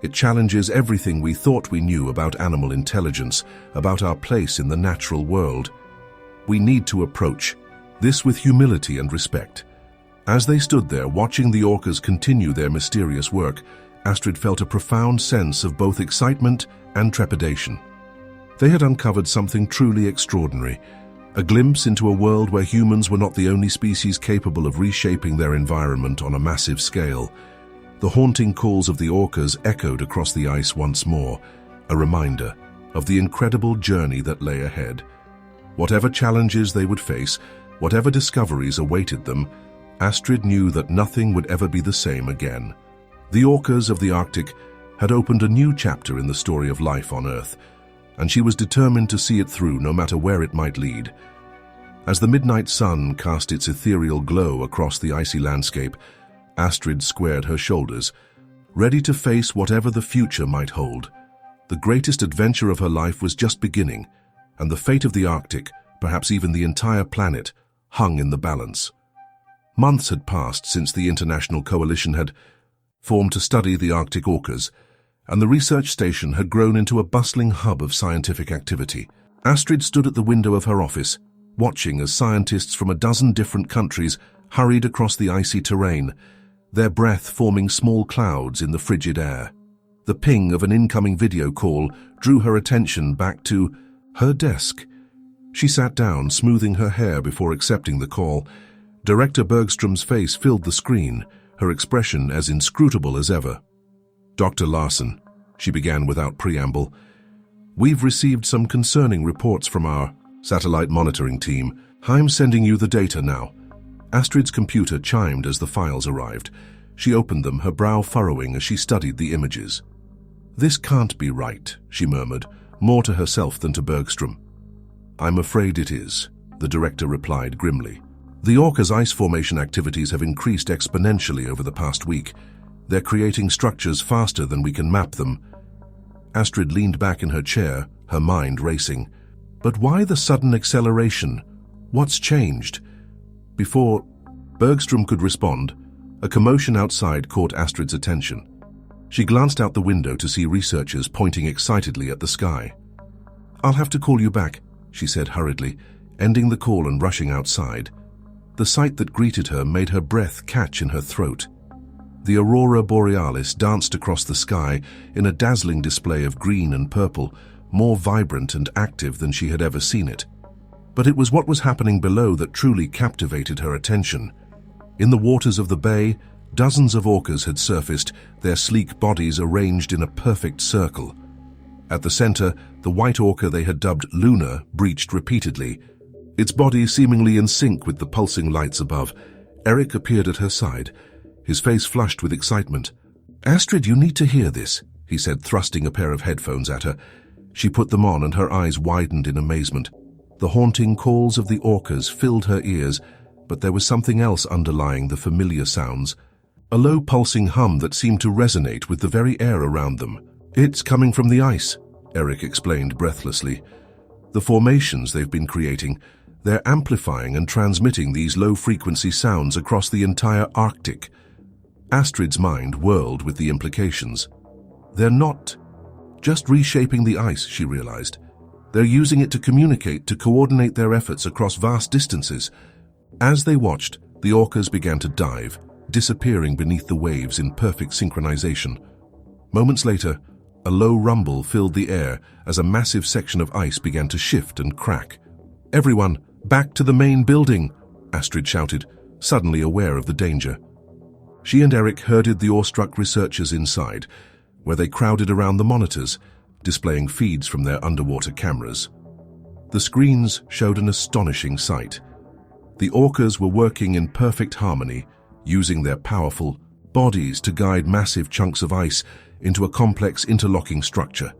it challenges everything we thought we knew about animal intelligence, about our place in the natural world. We need to approach this with humility and respect." As they stood there watching the orcas continue their mysterious work, Astrid felt a profound sense of both excitement and trepidation. They had uncovered something truly extraordinary, a glimpse into a world where humans were not the only species capable of reshaping their environment on a massive scale. The haunting calls of the orcas echoed across the ice once more, a reminder of the incredible journey that lay ahead. Whatever challenges they would face, whatever discoveries awaited them, Astrid knew that nothing would ever be the same again. The orcas of the Arctic had opened a new chapter in the story of life on Earth, and she was determined to see it through no matter where it might lead. As the midnight sun cast its ethereal glow across the icy landscape, Astrid squared her shoulders, ready to face whatever the future might hold. The greatest adventure of her life was just beginning, and the fate of the Arctic, perhaps even the entire planet, hung in the balance. Months had passed since the international coalition had formed to study the Arctic orcas, and the research station had grown into a bustling hub of scientific activity. Astrid stood at the window of her office, watching as scientists from a dozen different countries hurried across the icy terrain, their breath forming small clouds in the frigid air. The ping of an incoming video call drew her attention back to her desk. She sat down, smoothing her hair before accepting the call. Director Bergstrom's face filled the screen, her expression as inscrutable as ever. "Dr. Larson," she began without preamble, "we've received some concerning reports from our satellite monitoring team. I'm sending you the data now." Astrid's computer chimed as the files arrived. She opened them, her brow furrowing as she studied the images. "This can't be right," she murmured, more to herself than to Bergstrom. "I'm afraid it is," the director replied grimly. "The orca's ice formation activities have increased exponentially over the past week. They're creating structures faster than we can map them." Astrid leaned back in her chair, her mind racing. But why the sudden acceleration? What's changed? Before Bergstrom could respond, a commotion outside caught Astrid's attention. She glanced out the window to see researchers pointing excitedly at the sky. "I'll have to call you back," she said hurriedly, ending the call and rushing outside. The sight that greeted her made her breath catch in her throat. The aurora borealis danced across the sky in a dazzling display of green and purple, more vibrant and active than she had ever seen it. But it was what was happening below that truly captivated her attention. In the waters of the bay, dozens of orcas had surfaced, their sleek bodies arranged in a perfect circle. At the center, the white orca they had dubbed Luna breached repeatedly, its body seemingly in sync with the pulsing lights above. Eric appeared at her side, his face flushed with excitement. "Astrid, you need to hear this," he said, thrusting a pair of headphones at her. She put them on and her eyes widened in amazement. The haunting calls of the orcas filled her ears, but there was something else underlying the familiar sounds. A low pulsing hum that seemed to resonate with the very air around them. "It's coming from the ice," Eric explained breathlessly. "The formations they've been creating, they're amplifying and transmitting these low-frequency sounds across the entire Arctic." Astrid's mind whirled with the implications. They're not just reshaping the ice, she realized. They're using it to communicate, to coordinate their efforts across vast distances. As they watched, the orcas began to dive, disappearing beneath the waves in perfect synchronization. Moments later, a low rumble filled the air as a massive section of ice began to shift and crack. "Everyone, back to the main building!" Astrid shouted, suddenly aware of the danger. She and Eric herded the awestruck researchers inside, where they crowded around the monitors, displaying feeds from their underwater cameras. The screens showed an astonishing sight. The orcas were working in perfect harmony, using their powerful bodies to guide massive chunks of ice into a complex interlocking structure.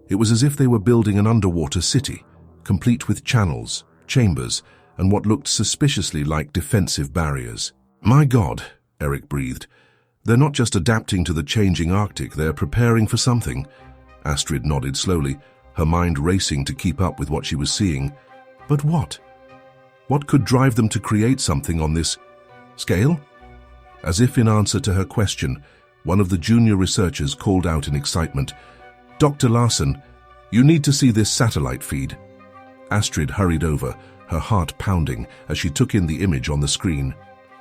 It was as if they were building an underwater city, complete with channels, chambers, and what looked suspiciously like defensive barriers. "My God," Eric breathed. "They're not just adapting to the changing Arctic, they're preparing for something." Astrid nodded slowly, her mind racing to keep up with what she was seeing. But what? What could drive them to create something on this scale? As if in answer to her question, one of the junior researchers called out in excitement, "Dr. Larson, you need to see this satellite feed." Astrid hurried over, her heart pounding as she took in the image on the screen.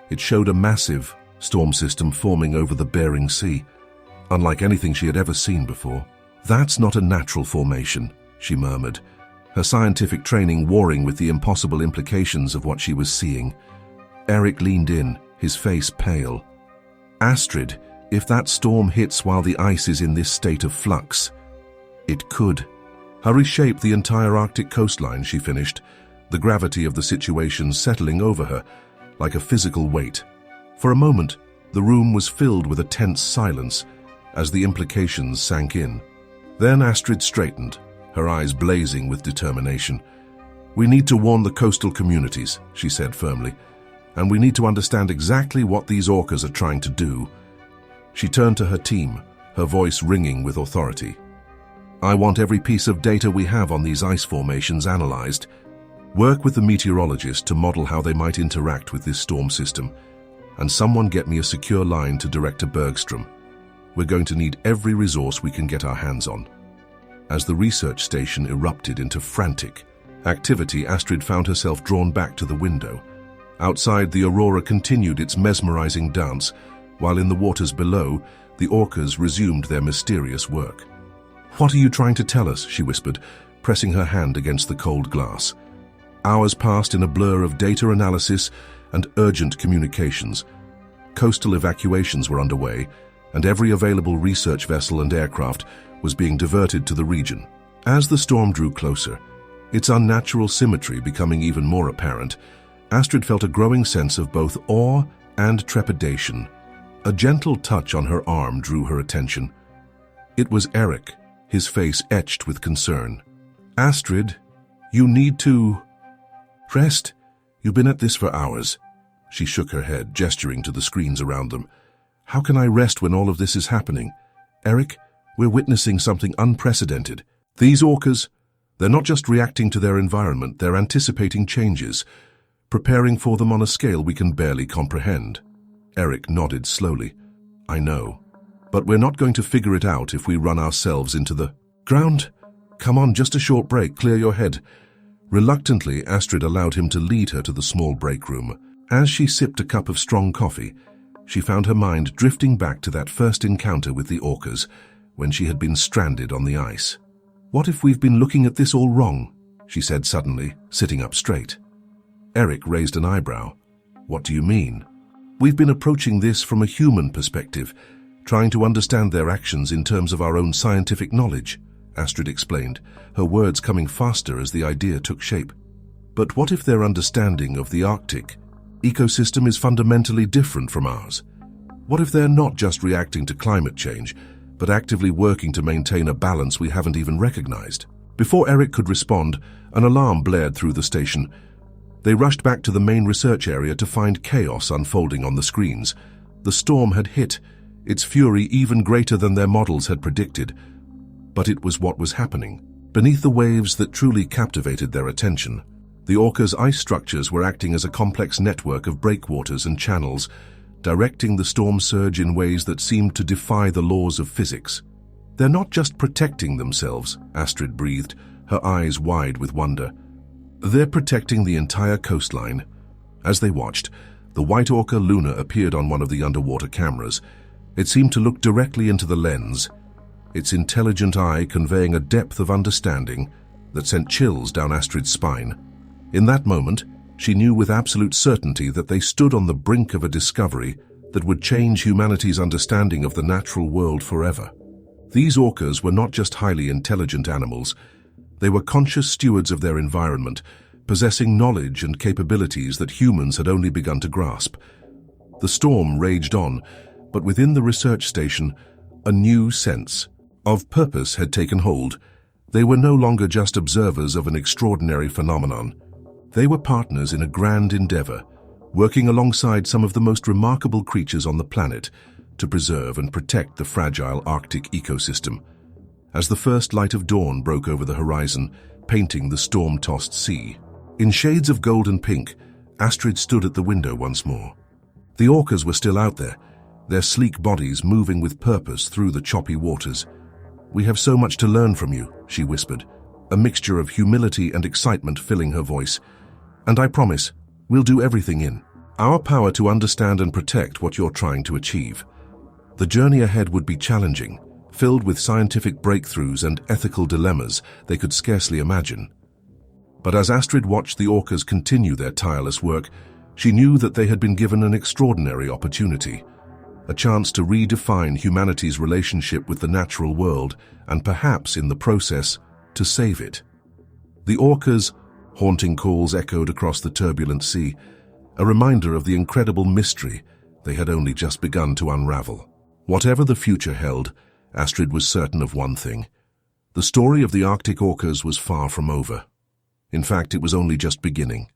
It showed a massive storm system forming over the Bering Sea, unlike anything she had ever seen before. "That's not a natural formation," she murmured, her scientific training warring with the impossible implications of what she was seeing. Eric leaned in, his face pale. "Astrid, if that storm hits while the ice is in this state of flux, it could reshape the entire Arctic coastline," she finished, the gravity of the situation settling over her like a physical weight. For a moment, the room was filled with a tense silence as the implications sank in. Then Astrid straightened, her eyes blazing with determination. "We need to warn the coastal communities," she said firmly, "and we need to understand exactly what these orcas are trying to do." She turned to her team, her voice ringing with authority. "I want every piece of data we have on these ice formations analyzed. Work with the meteorologists to model how they might interact with this storm system, and someone get me a secure line to Director Bergstrom. We're going to need every resource we can get our hands on." As the research station erupted into frantic activity, Astrid found herself drawn back to the window. Outside, the aurora continued its mesmerizing dance, while in the waters below, the orcas resumed their mysterious work. "What are you trying to tell us?" she whispered, pressing her hand against the cold glass. Hours passed in a blur of data analysis and urgent communications. Coastal evacuations were underway, and every available research vessel and aircraft was being diverted to the region. As the storm drew closer, its unnatural symmetry becoming even more apparent, Astrid felt a growing sense of both awe and trepidation. A gentle touch on her arm drew her attention. It was Eric, his face etched with concern. "Astrid, you need to rest. You've been at this for hours." She shook her head, gesturing to the screens around them. "How can I rest when all of this is happening? Eric, we're witnessing something unprecedented. These orcas, they're not just reacting to their environment, they're anticipating changes, preparing for them on a scale we can barely comprehend." Eric nodded slowly. "I know. But we're not going to figure it out if we run ourselves into the ground. Come on, just a short break, clear your head." Reluctantly, Astrid allowed him to lead her to the small break room. As she sipped a cup of strong coffee, she found her mind drifting back to that first encounter with the orcas, when she had been stranded on the ice. "What if we've been looking at this all wrong?" she said suddenly, sitting up straight. Eric raised an eyebrow. "What do you mean?" "We've been approaching this from a human perspective, trying to understand their actions in terms of our own scientific knowledge," Astrid explained, her words coming faster as the idea took shape. "But what if their understanding of the Arctic ecosystem is fundamentally different from ours? What if they're not just reacting to climate change, but actively working to maintain a balance we haven't even recognized?" Before Eric could respond, an alarm blared through the station. They rushed back to the main research area to find chaos unfolding on the screens. The storm had hit, its fury even greater than their models had predicted. But it was what was happening beneath the waves that truly captivated their attention. The orcas' ice structures were acting as a complex network of breakwaters and channels, directing the storm surge in ways that seemed to defy the laws of physics. "They're not just protecting themselves," Astrid breathed, her eyes wide with wonder. "They're protecting the entire coastline." As they watched, the white orca Luna appeared on one of the underwater cameras. It seemed to look directly into the lens, its intelligent eye conveying a depth of understanding that sent chills down Astrid's spine. In that moment, she knew with absolute certainty that they stood on the brink of a discovery that would change humanity's understanding of the natural world forever. These orcas were not just highly intelligent animals. They were conscious stewards of their environment, possessing knowledge and capabilities that humans had only begun to grasp. The storm raged on, but within the research station, a new sense of purpose had taken hold. They were no longer just observers of an extraordinary phenomenon. They were partners in a grand endeavor, working alongside some of the most remarkable creatures on the planet to preserve and protect the fragile Arctic ecosystem. As the first light of dawn broke over the horizon, painting the storm-tossed sea, in shades of gold and pink, Astrid stood at the window once more. The orcas were still out there, their sleek bodies moving with purpose through the choppy waters. "We have so much to learn from you," she whispered, a mixture of humility and excitement filling her voice. "And I promise, we'll do everything in our power to understand and protect what you're trying to achieve." The journey ahead would be challenging, filled with scientific breakthroughs and ethical dilemmas they could scarcely imagine. But as Astrid watched the orcas continue their tireless work, she knew that they had been given an extraordinary opportunity, a chance to redefine humanity's relationship with the natural world and perhaps, in the process, to save it. The orcas' haunting calls echoed across the turbulent sea, a reminder of the incredible mystery they had only just begun to unravel. Whatever the future held, Astrid was certain of one thing. The story of the Arctic orcas was far from over. In fact, it was only just beginning.